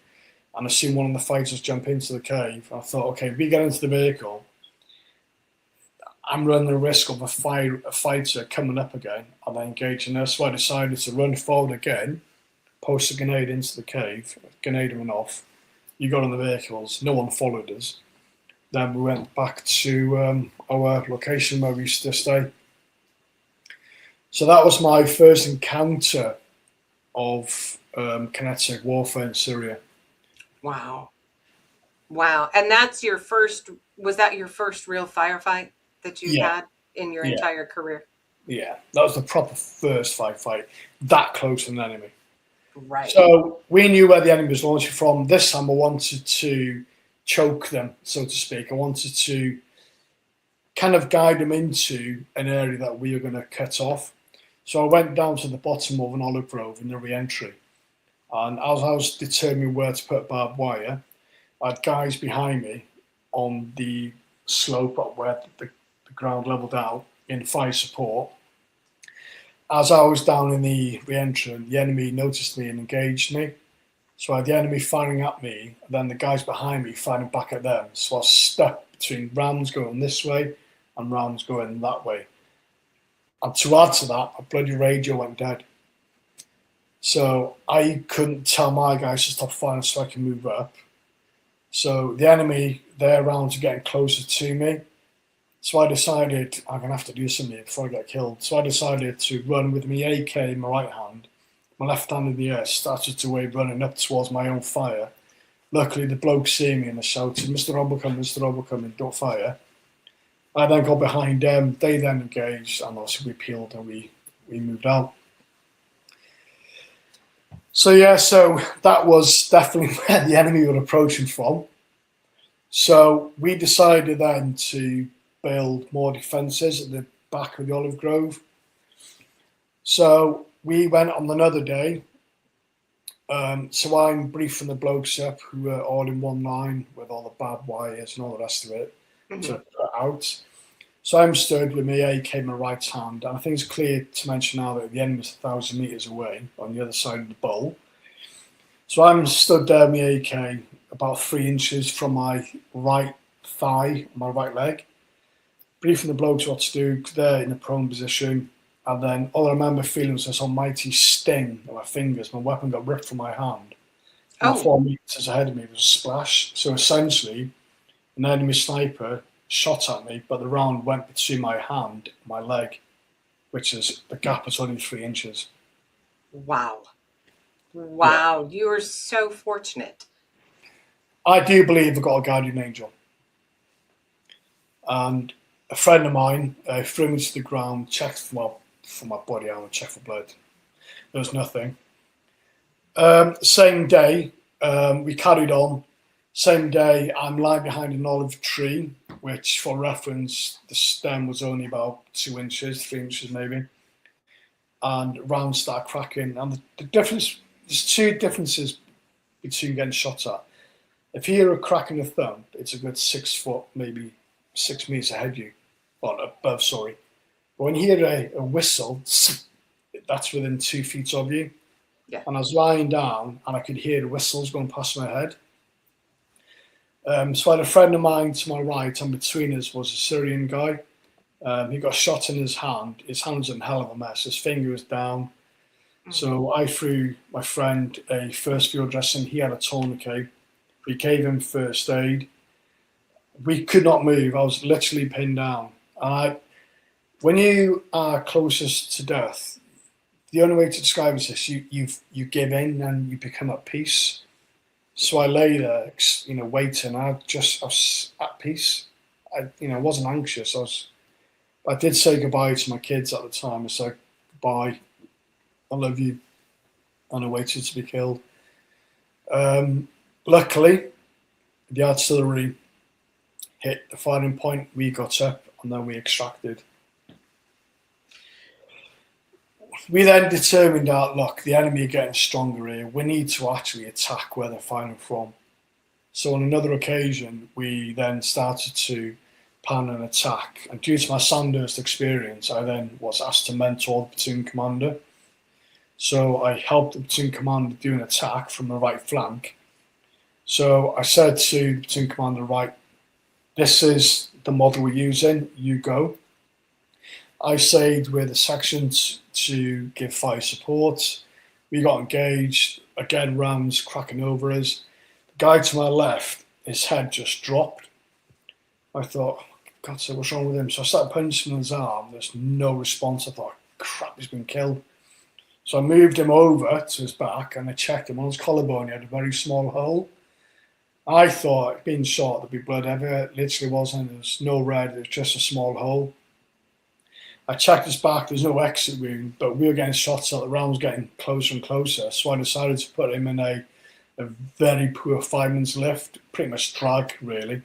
and I seen one of the fighters jump into the cave. I thought, okay, if we get into the vehicle, I'm running the risk of a fighter coming up again and then engaging us. So I decided to run forward again, post a grenade into the cave, grenade went off. You got on the vehicles, no one followed us. Then we went back to our location where we used to stay. So that was my first encounter of kinetic warfare in Syria. Wow. And that's your first, was that your first real firefight that you had in your entire career? Yeah, that was the proper first fight, that close to an enemy. Right. So we knew where the enemy was launching from. This time I wanted to choke them, so to speak. I wanted to kind of guide them into an area that we were going to cut off. So I went down to the bottom of an olive grove in the re-entry. And as I was determining where to put barbed wire, I had guys behind me on the slope up where the ground leveled out in fire support. As I was down in the re-entry, the enemy noticed me and engaged me. So I had the enemy firing at me, and then the guys behind me firing back at them. So I was stuck between rounds going this way and rounds going that way. And to add to that, a bloody radio went dead. So I couldn't tell my guys to stop firing so I can move up. So the enemy, their rounds are getting closer to me. So I decided I'm going to have to do something before I get killed. So I decided to run with my AK in my right hand, my left hand in the air, started to wave running up towards my own fire. Luckily, the bloke see me and they shouted, Mr. Robocoming, don't fire. I then got behind them, they then engaged, and also we peeled and we moved out. So that was definitely where the enemy were approaching from. So we decided then to build more defences at the back of the olive grove. So we went on another day. So I'm briefing the blokes up who are all in one line with all the barbed wires and all the rest of it to put out. So I'm stood with my AK in my right hand, and I think it's clear to mention now that the enemy's 1,000 metres away on the other side of the bowl. So I'm stood there with my AK about 3 inches from my right thigh, my right leg, briefing the blokes what to do. They're in a prone position. And then all I remember feeling was this almighty sting in my fingers. My weapon got ripped from my hand. About 4 meters ahead of me was a splash. So essentially, an enemy sniper shot at me, but the round went between my hand and my leg, which is the gap is only 3 inches. Wow. Wow. Yeah. You are so fortunate. I do believe I've got a guardian angel. And a friend of mine threw me to the ground, checked for my body armor, check for blood. There was nothing. Same day, we carried on. Same day, I'm lying behind an olive tree, which, for reference, the stem was only about 2 inches, 3 inches maybe. And rounds start cracking. And the difference, there's 2 differences between getting shot at. If you hear a crack in the thumb, it's a good 6 foot, maybe 6 meters ahead of you, or above, sorry. But when you hear a whistle, that's within 2 feet of you. Yeah. And I was lying down and I could hear the whistles going past my head. So I had a friend of mine to my right, and between us was a Syrian guy. He got shot in his hand. His hand was in a hell of a mess. His finger was down. So I threw my friend a first field dressing. He had a tourniquet. We gave him first aid. We could not move. I was literally pinned down. When you are closest to death, the only way to describe it is this: you give in and you become at peace. So I lay there, waiting. I was at peace. I wasn't anxious. I did say goodbye to my kids at the time. I said, goodbye, I love you, and I waited to be killed. Luckily, the artillery hit the firing point. We got up and then we extracted. We then determined that, look, the enemy are getting stronger here. We need to actually attack where they're firing from. So on another occasion, we then started to plan an attack. And due to my Sandhurst experience, I then was asked to mentor the platoon commander. So I helped the platoon commander do an attack from the right flank. So I said to the platoon commander, right, this is the model we're using, you go. I stayed with the section to give fire support. We got engaged, again, rounds cracking over us. The guy to my left, his head just dropped. I thought, God, so what's wrong with him? So I started punching him in his arm. There's no response. I thought, crap, he's been killed. So I moved him over to his back and I checked him on his collarbone. He had a very small hole. I thought, being shot, there'd be blood everywhere. It literally wasn't. There was no red. It was just a small hole. I checked his back. There's no exit wound, but we were getting shots at. The round was getting closer and closer. So I decided to put him in a very poor fireman's lift, pretty much drag, really.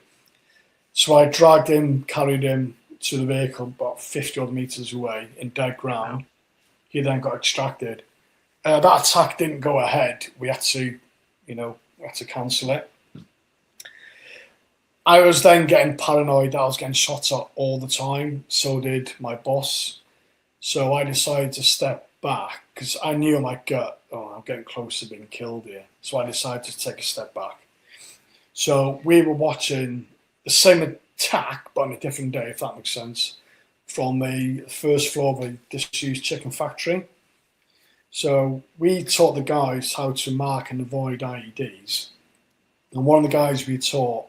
So I dragged him, carried him to the vehicle about 50 odd meters away in dead ground. He then got extracted. That attack didn't go ahead. We had to, cancel it. I was then getting paranoid that I was getting shot at all the time. So did my boss. So I decided to step back because I knew in my gut, I'm getting close to being killed here. So I decided to take a step back. So we were watching the same attack, but on a different day, if that makes sense, from the first floor of a disused chicken factory. So we taught the guys how to mark and avoid IEDs. And one of the guys we taught,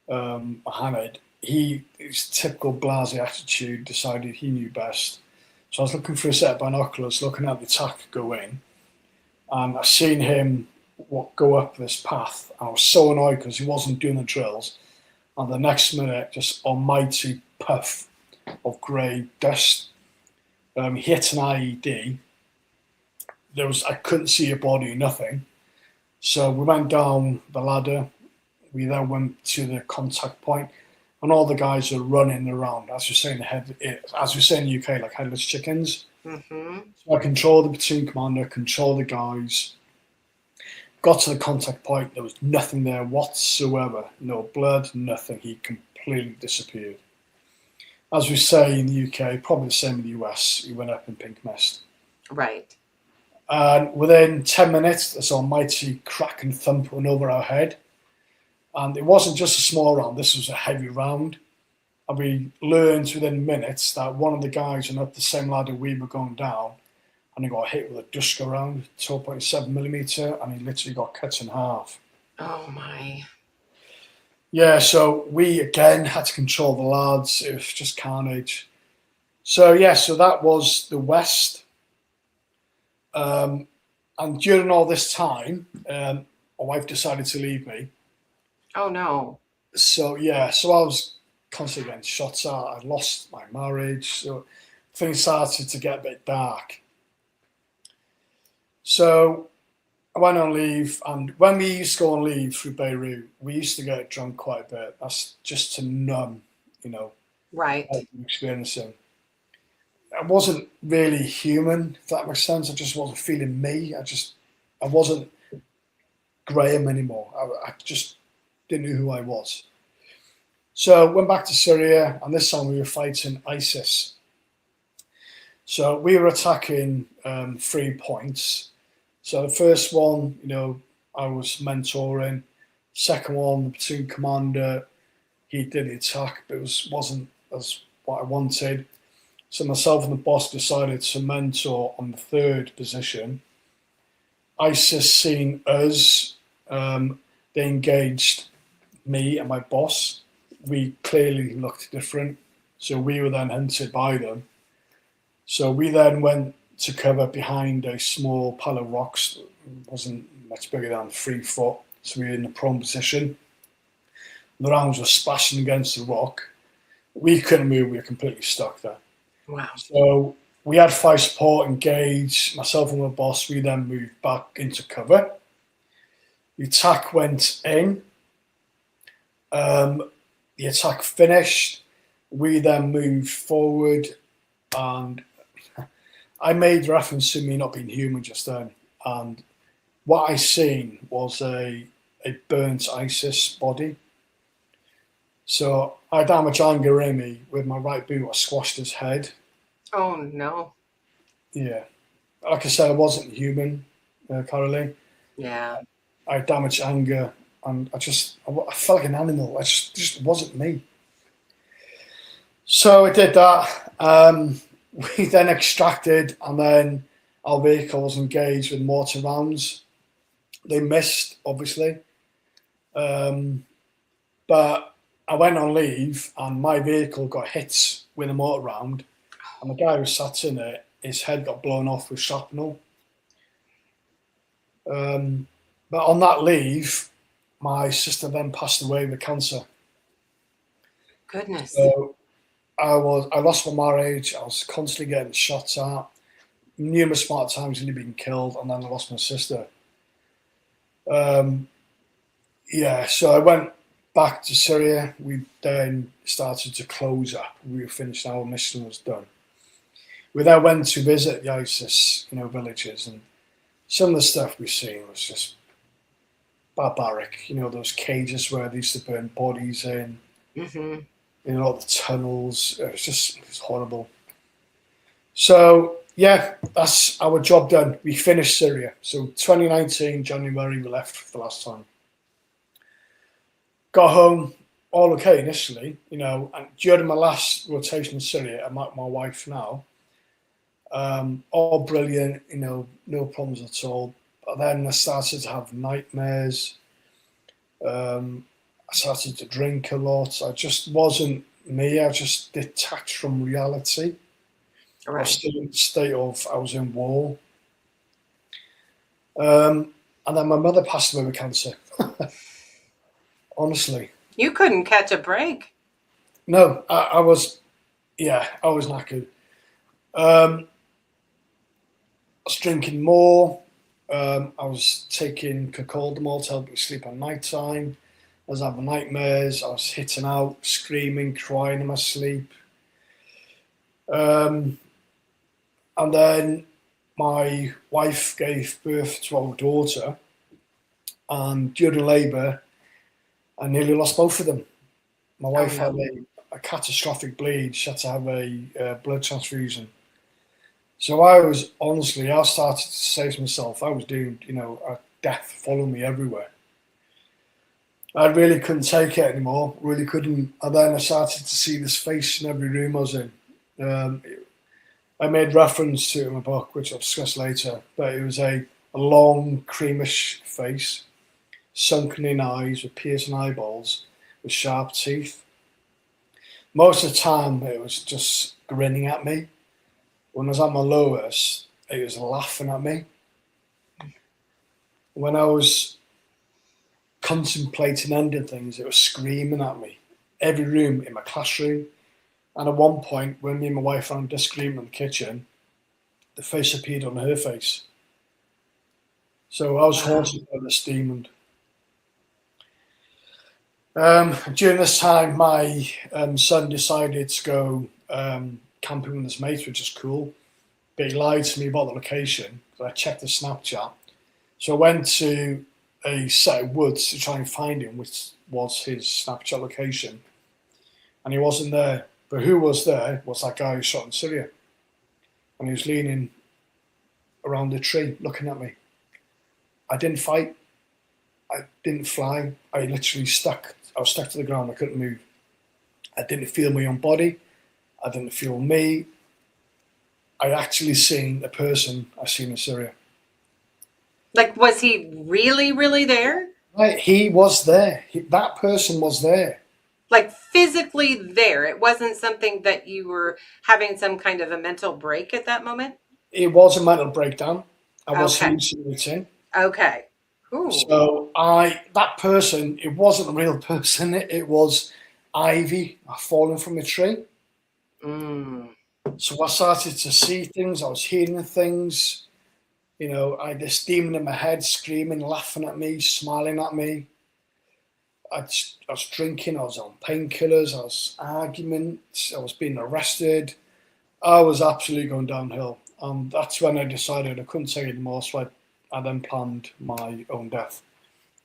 Mohammed, his typical blasé attitude, decided he knew best. So I was looking for a set of binoculars, looking at the attack go in, and I seen him go up this path. I was so annoyed because he wasn't doing the drills. And the next minute, just almighty puff of grey dust. He hit an IED. I couldn't see a body, nothing. So we went down the ladder. We then went to the contact point, and all the guys are running around, as we say in the UK, like headless chickens. Mm-hmm. So I controlled the platoon commander, controlled the guys. Got to the contact point. There was nothing there whatsoever. No blood, nothing. He completely disappeared. As we say in the UK, probably the same in the US, he went up in pink mist. Right. And within 10 minutes, there's a mighty crack and thump went over our head. And it wasn't just a small round, this was a heavy round. And we learned within minutes that one of the guys went up the same ladder we were going down, and he got hit with a Duska round, 12.7mm, and he literally got cut in half. Oh my. Yeah, so we again had to control the lads. It was just carnage. So yeah, so that was the West. And during all this time, my wife decided to leave me. Oh no. So yeah, so I was constantly getting shots at. I lost my marriage. So things started to get a bit dark. So I went on leave, and when we used to go on leave through Beirut, we used to get drunk quite a bit. That's just to numb, Right. what we were experiencing. I wasn't really human, if that makes sense. I just wasn't feeling me. I wasn't Graham anymore. I just didn't know who I was. So I went back to Syria, and this time we were fighting ISIS. So we were attacking 3 points. So the first one, I was mentoring. Second one, the platoon commander, he did the attack, but it wasn't as what I wanted. So myself and the boss decided to mentor on the third position. ISIS seen us, they engaged me and my boss. We clearly looked different, so we were then hunted by them. So we then went to cover behind a small pile of rocks. It wasn't much bigger than 3 foot, so we were in a prone position. The rounds were splashing against the rock. We couldn't move, we were completely stuck there. Wow. So we had fire support engaged. Myself and my boss, we then moved back into cover. The attack went in. The attack finished. We then moved forward, and I made reference to me not being human just then. And what I seen was a burnt ISIS body. So I damaged Anger Amy with my right boot. I squashed his head. Oh no. Yeah. Like I said, I wasn't human, Carolee. Yeah. I damaged Anger, and I felt like an animal. I just wasn't me. So I did that. We then extracted, and then our vehicle was engaged with mortar rounds. They missed, obviously. But I went on leave, and my vehicle got hit with a mortar round, and the guy who sat in it, his head got blown off with shrapnel. But on that leave, my sister then passed away with cancer. Goodness. So I lost my marriage. I was constantly getting shot at, numerous amount of times nearly being killed, and then I lost my sister. So I went back to Syria. We then started to close up. We were finished. Our mission was done. We then went to visit the ISIS, villages, and some of the stuff we seen was just barbaric. Those cages where they used to burn bodies in. Mm-hmm. All the tunnels. It was horrible. So yeah, that's our job done. We finished Syria. So 2019 January we left for the last time. Got home, all okay initially, and during my last rotation in Syria, I met my wife now. All brilliant, no problems at all. But then I started to have nightmares. I started to drink a lot. I just wasn't me. I just detached from reality. Right. I was still in the state of, I was in war. And then my mother passed away with cancer. Honestly. You couldn't catch a break. No, I was knackered. I was drinking more. I was taking Cocodamol to help me sleep at night time. I was having nightmares. I was hitting out, screaming, crying in my sleep. And then my wife gave birth to our daughter, and during labour, I nearly lost both of them. My wife had a catastrophic bleed. She had to have a blood transfusion. So I started to say to myself, I was doing, a death following me everywhere. I really couldn't take it anymore, really couldn't. And then I started to see this face in every room I was in. I made reference to it in my book, which I'll discuss later, but it was a long, creamish face, sunken in eyes with piercing eyeballs, with sharp teeth. Most of the time, it was just grinning at me. When I was at my lowest, it was laughing at me. When I was contemplating ending things, it was screaming at me. Every room in my classroom. And at one point, when me and my wife were on disagreement in the kitchen, the face appeared on her face. So I was haunted by this demon. During this time, my son decided to go camping with his mates, which is cool. But he lied to me about the location. I checked the Snapchat. So I went to a set of woods to try and find him, which was his Snapchat location. And he wasn't there. But who was there was that guy who shot in Syria. And he was leaning around the tree, looking at me. I didn't fight. I didn't fly. I literally I was stuck to the ground. I couldn't move. I didn't feel my own body. I didn't feel me. I actually seen the person I seen in Syria. Like, was he really, really there? Right, he was there. That person was there. Like, physically there. It wasn't something that you were having some kind of a mental break at that moment? It was a mental breakdown. I was hallucinating. Okay. Ooh. So that person, it wasn't a real person. It was ivy falling from a tree. So I started to see things. I was hearing things. I had this demon in my head screaming, laughing at me, smiling at me. I was drinking. I was on painkillers. I was arguing. I was being arrested. I was absolutely going downhill. And that's when I decided I couldn't take it anymore. So I then planned my own death.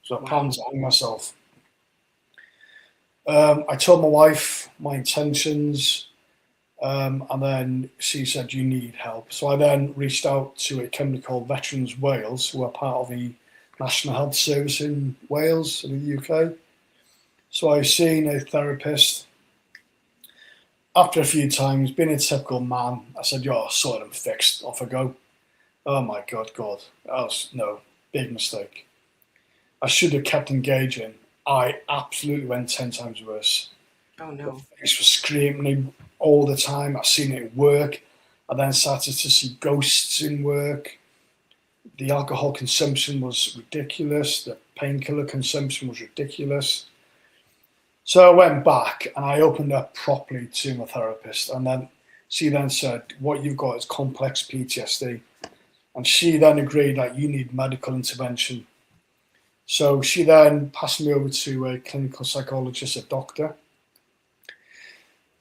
So I planned to hang myself. I told my wife my intentions, and then she said, you need help. So I then reached out to a company called Veterans Wales, who are part of the National Health Service in Wales, in the UK. So I seen a therapist. After a few times, being a typical man, I said, yo, sorted and fixed, off I go. Oh my God. That was big mistake. I should have kept engaging. I absolutely went 10 times worse. Oh no. The face was screaming all the time. I seen it work. I then started to see ghosts in work. The alcohol consumption was ridiculous. The painkiller consumption was ridiculous. So I went back and I opened up properly to my therapist. And then she then said, what you've got is complex PTSD. And she then agreed that you need medical intervention. So she then passed me over to a clinical psychologist, a doctor,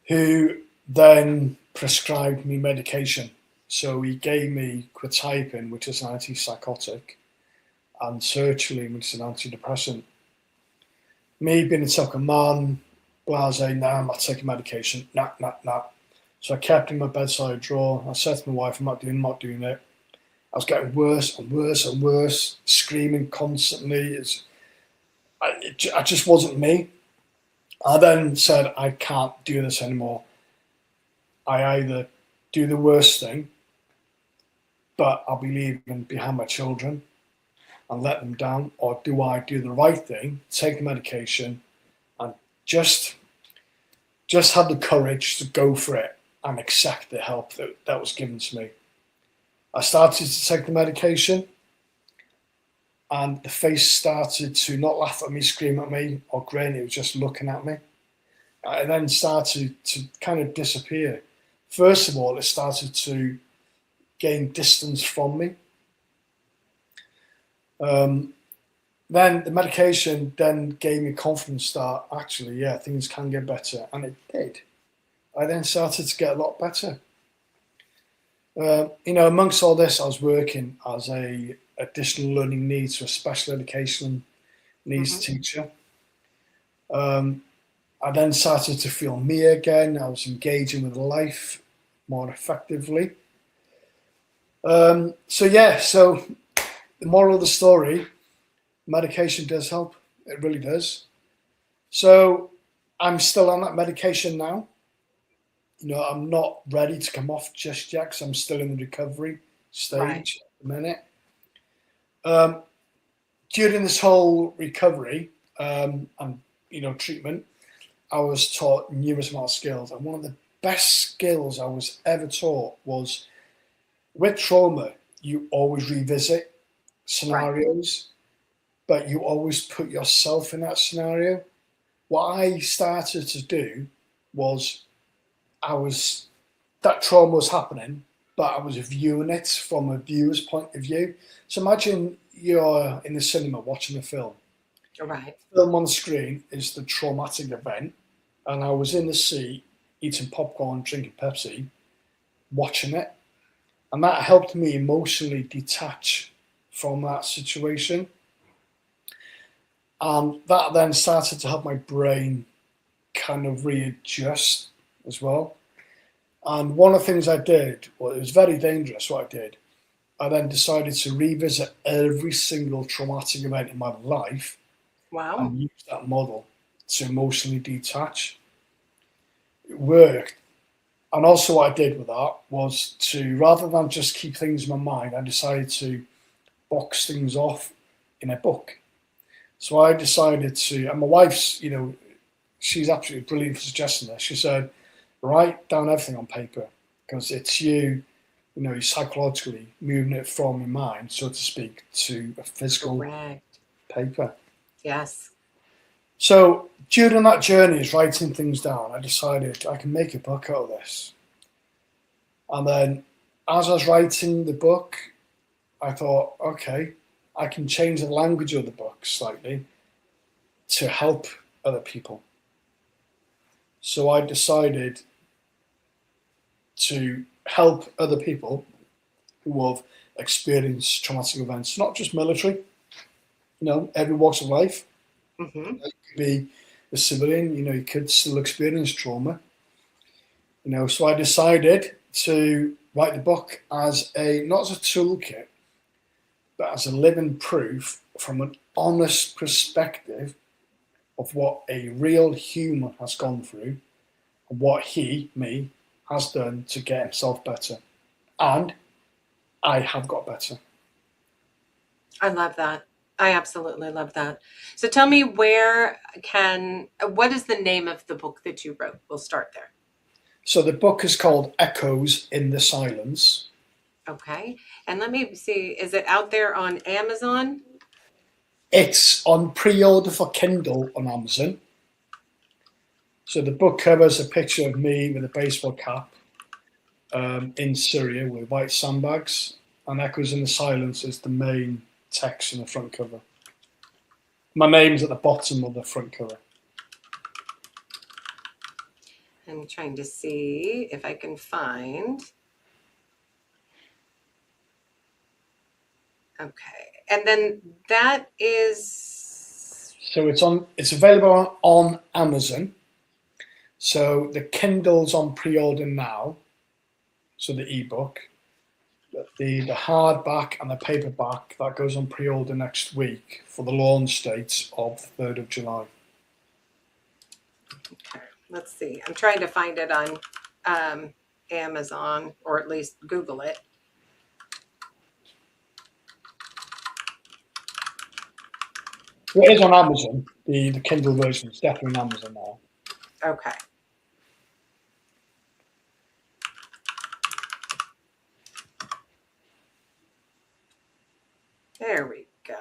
who then prescribed me medication. So he gave me quetiapine, which is an antipsychotic, and sertraline, which is an antidepressant. Me being a typical man, blasé, nah, I'm not taking medication, nah. So I kept it in my bedside drawer. I said to my wife, I'm not doing it. I was getting worse and worse and worse, screaming constantly. I just wasn't me. I then said, I can't do this anymore. I either do the worst thing, but I'll be leaving behind my children and let them down, or do I do the right thing, take the medication, and just have the courage to go for it and accept the help that was given to me. I started to take the medication, and the face started to not laugh at me, scream at me, or grin. It was just looking at me. I then started to kind of disappear. First of all, it started to gain distance from me. Then the medication then gave me confidence that actually, yeah, things can get better, and it did. I then started to get a lot better. Amongst all this, I was working as a additional learning needs or special education needs teacher. I then started to feel me again. I was engaging with life more effectively. So the moral of the story, medication does help. It really does. So I'm still on that medication now. I'm not ready to come off just yet because I'm still in the recovery stage at the minute. During this whole recovery and treatment, I was taught numerous amount of skills, and one of the best skills I was ever taught was with trauma, you always revisit scenarios, but you always put yourself in that scenario. What I started to do was that trauma was happening, but I was viewing it from a viewer's point of view. So imagine you're in the cinema watching a film. Right. The film on the screen is the traumatic event, and I was in the seat eating popcorn, drinking Pepsi, watching it. And that helped me emotionally detach from that situation. And that then started to help my brain kind of readjust as well. And one of the things I did, well, it was very dangerous what I did. I then decided to revisit every single traumatic event in my life. Wow. And use that model to emotionally detach. It worked. And also what I did with that was to, rather than just keep things in my mind, I decided to box things off in a book. So I decided to, and my wife's, she's absolutely brilliant for suggesting this. She said, write down everything on paper because it's you're psychologically moving it from your mind, so to speak, to a physical paper. Yes. So during that journey of writing things down, I decided I can make a book out of this. And then as I was writing the book, I thought, okay, I can change the language of the book slightly to help other people. So I decided to help other people who have experienced traumatic events, not just military, every walks of life. Mm-hmm. You could be a civilian, you could still experience trauma. So I decided to write the book as not as a toolkit, but as a living proof from an honest perspective of what a real human has gone through and what me, has done to get himself better. And I have got better. I love that. I absolutely love that. So tell me what is the name of the book that you wrote? We'll start there. So the book is called Echoes in the Silence. Okay. And let me see, is it out there on Amazon? It's on pre-order for Kindle on Amazon. So the book covers a picture of me with a baseball cap in Syria with white sandbags, and Echoes in the Silence is the main text in the front cover. My name's at the bottom of the front cover. I'm trying to see if I can find. Okay. And then that is. So it's available on Amazon. So the Kindle's on pre-order now. So the ebook. The hardback and the paperback, that goes on pre-order next week for the launch date of the 3rd of July. Okay, let's see. I'm trying to find it on Amazon, or at least Google it. It is on Amazon. The Kindle version is definitely on Amazon now. Okay. There we go.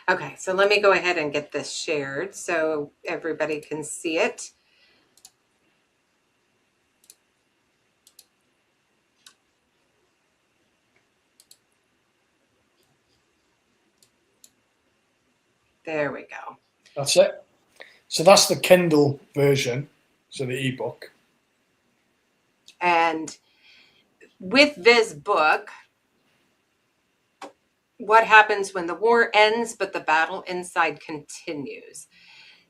Okay, so let me go ahead and get this shared so everybody can see it. There we go. That's it. So that's the Kindle version, so the ebook. And with this book, what happens when the war ends, but the battle inside continues.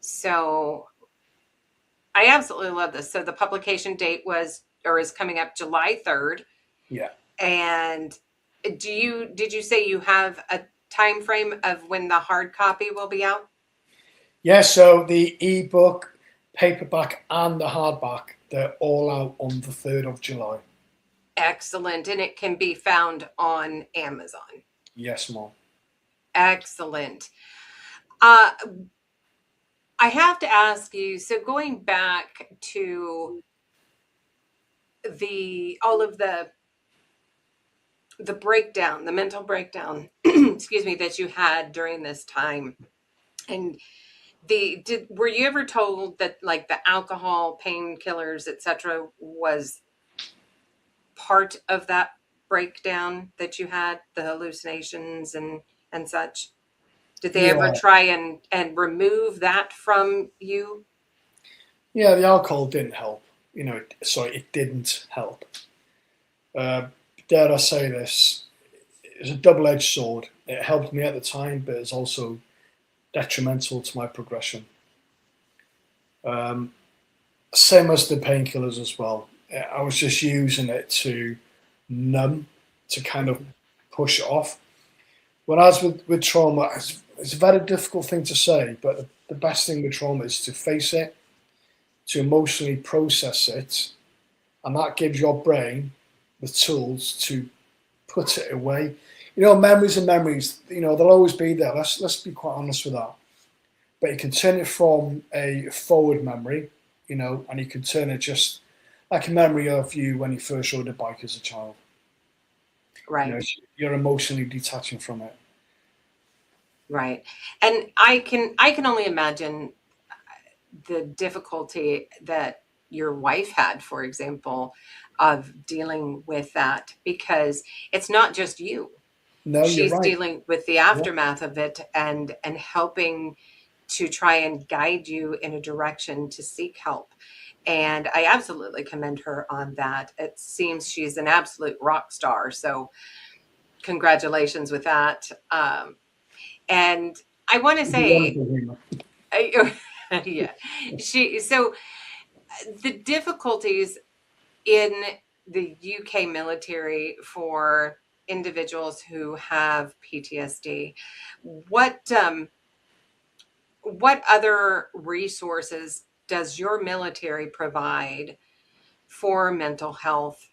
So I absolutely love this. So the publication date is coming up July 3rd. Yeah. And did you say you have a time frame of when the hard copy will be out? Yeah, so the ebook, paperback, and the hardback, they're all out on the 3rd of July. Excellent. And it can be found on Amazon. Yes, Mom. Excellent. I have to ask you, so going back to all of the breakdown, the mental breakdown, excuse me, that you had during this time. And were you ever told that like the alcohol, painkillers, etc., was part of that breakdown that you had, the hallucinations and such? Did they ever try and remove that from you? Yeah, the alcohol didn't help. It didn't help. Dare I say this? It's a double-edged sword. It helped me at the time, but it's also detrimental to my progression. Same as the painkillers as well. I was just using it to numb, to kind of push it off. Whereas with trauma, it's a very difficult thing to say, but the best thing with trauma is to face it, to emotionally process it, and that gives your brain the tools to put it away. Memories are memories. They'll always be there. Let's be quite honest with that. But you can turn it from a forward memory, and you can turn it just like a memory of you when you first rode a bike as a child. Right. You're emotionally detaching from it. Right. And I can only imagine the difficulty that your wife had, for example, of dealing with that, because it's not just you. No, she's you're right. dealing with the aftermath of it and helping to try and guide you in a direction to seek help. And I absolutely commend her on that. It seems she's an absolute rock star. So congratulations with that. And I want to say, yeah, so the difficulties in the UK military for individuals who have PTSD, what other resources does your military provide for mental health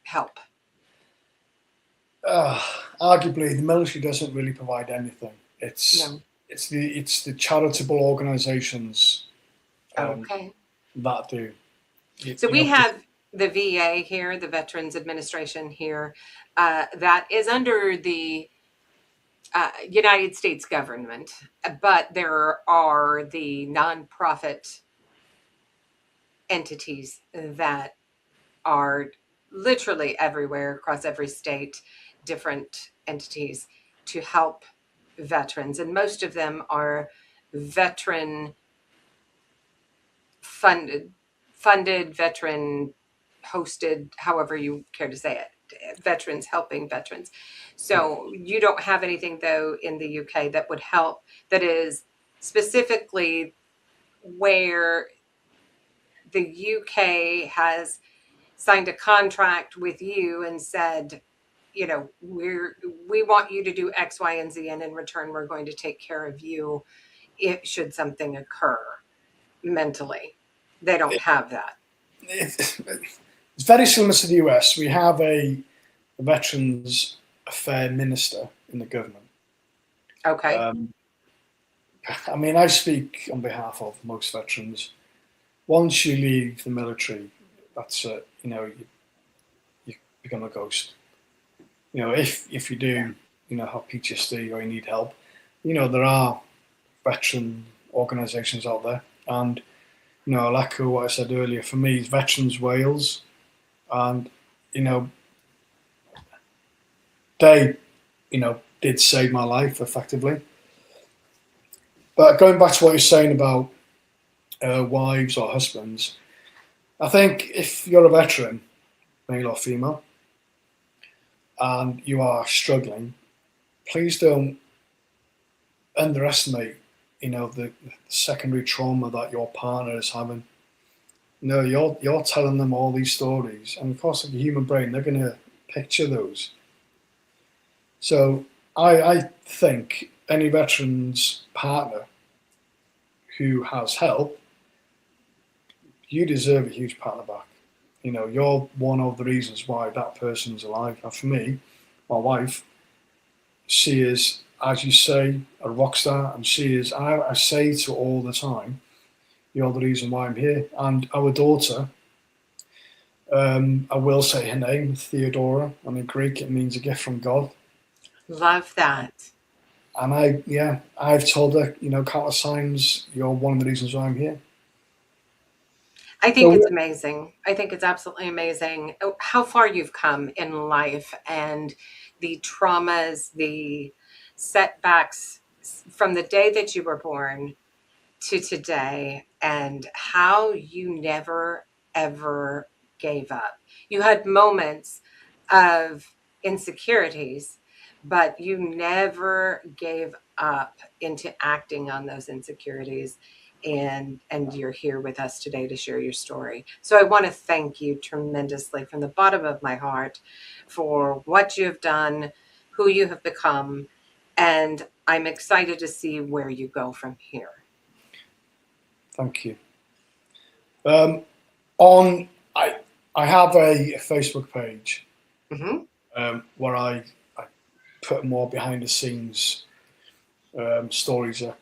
help? Arguably, the military doesn't really provide anything. It's the charitable organisations that do. So we have the VA here, the Veterans Administration here, that is under the United States government, but there are the nonprofit entities that are literally everywhere across every state, different entities to help veterans. And most of them are veteran funded, veteran hosted, however you care to say it, veterans helping veterans. So you don't have anything, though, in the UK that would help, that is specifically where the UK has signed a contract with you and said, we want you to do X, Y, and Z, and in return, we're going to take care of you should something occur mentally. They don't have that. It's very similar to the US. We have a Veterans Affairs Minister in the government. Okay. I speak on behalf of most veterans. Once you leave the military, that's it. You become a ghost. If you do, have PTSD or you need help, there are veteran organisations out there. And, I'll echo what I said earlier. For me, it's Veterans Wales. And, they, did save my life effectively. But going back to what you're saying about wives or husbands, I think if you're a veteran, male or female, and you are struggling, please don't underestimate, the secondary trauma that your partner is having. No, you're telling them all these stories, and of course, like a human brain, they're going to picture those. So I think any veteran's partner who has help, you deserve a huge pat on the back. You're one of the reasons why that person's alive. And for me, my wife, she is, as you say, a rock star, and she is, I say to her all the time, you're the reason why I'm here. And our daughter, I will say her name, Theodora, and in Greek it means a gift from God. Love that. And I've told her, countless times, you're one of the reasons why I'm here. I think it's amazing. I think it's absolutely amazing how far you've come in life, and the traumas, the setbacks from the day that you were born to today, and how you never, ever gave up. You had moments of insecurities, but you never gave up into acting on those insecurities. And you're here with us today to share your story. So I want to thank you tremendously from the bottom of my heart for what you have done, who you have become, and I'm excited to see where you go from here. Thank you. I have a Facebook page where I put more behind the scenes stories up.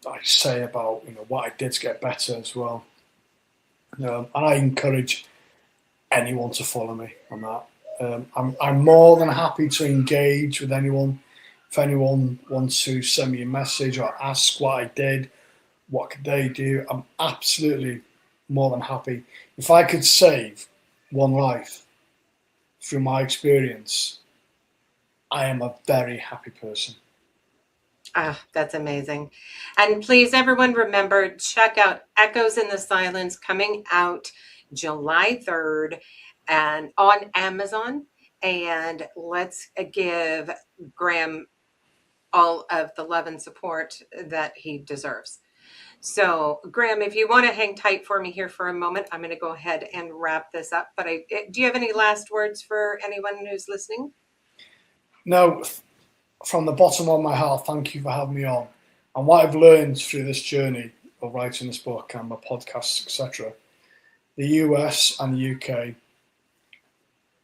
I say about what I did to get better as well, and I encourage anyone to follow me on that. I'm more than happy to engage with anyone. If anyone wants to send me a message or ask what I did, what could they do, I'm absolutely more than happy. If I could save one life through my experience, I am a very happy person. Ah, that's amazing. And please, everyone, remember, check out Echoes in the Silence, coming out July 3rd and on Amazon. And let's give Graham all of the love and support that he deserves. So, Graham, if you want to hang tight for me here for a moment, I'm going to go ahead and wrap this up. But do you have any last words for anyone who's listening? No. From the bottom of my heart, thank you for having me on. And what I've learned through this journey of writing this book and my podcasts, etc., the US and the UK,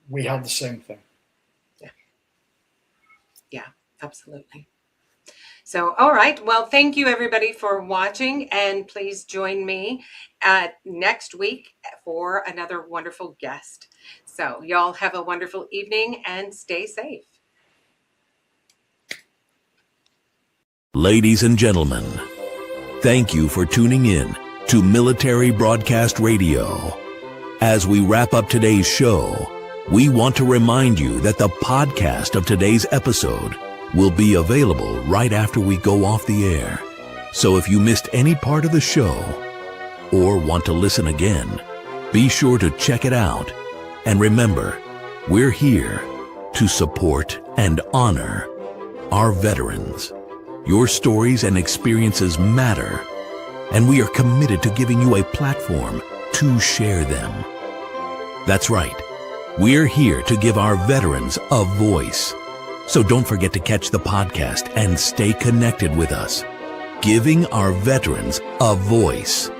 we have the same thing. Yeah, absolutely. So, all right. Well, thank you, everybody, for watching. And please join me next week for another wonderful guest. So, y'all have a wonderful evening and stay safe. Ladies and gentlemen, thank you for tuning in to Military Broadcast Radio. As we wrap up today's show, we want to remind you that the podcast of today's episode will be available right after we go off the air. So if you missed any part of the show or want to listen again, be sure to check it out. And remember, we're here to support and honor our veterans. Your stories and experiences matter, and we are committed to giving you a platform to share them. That's right. We're here to give our veterans a voice. So don't forget to catch the podcast and stay connected with us. Giving our veterans a voice.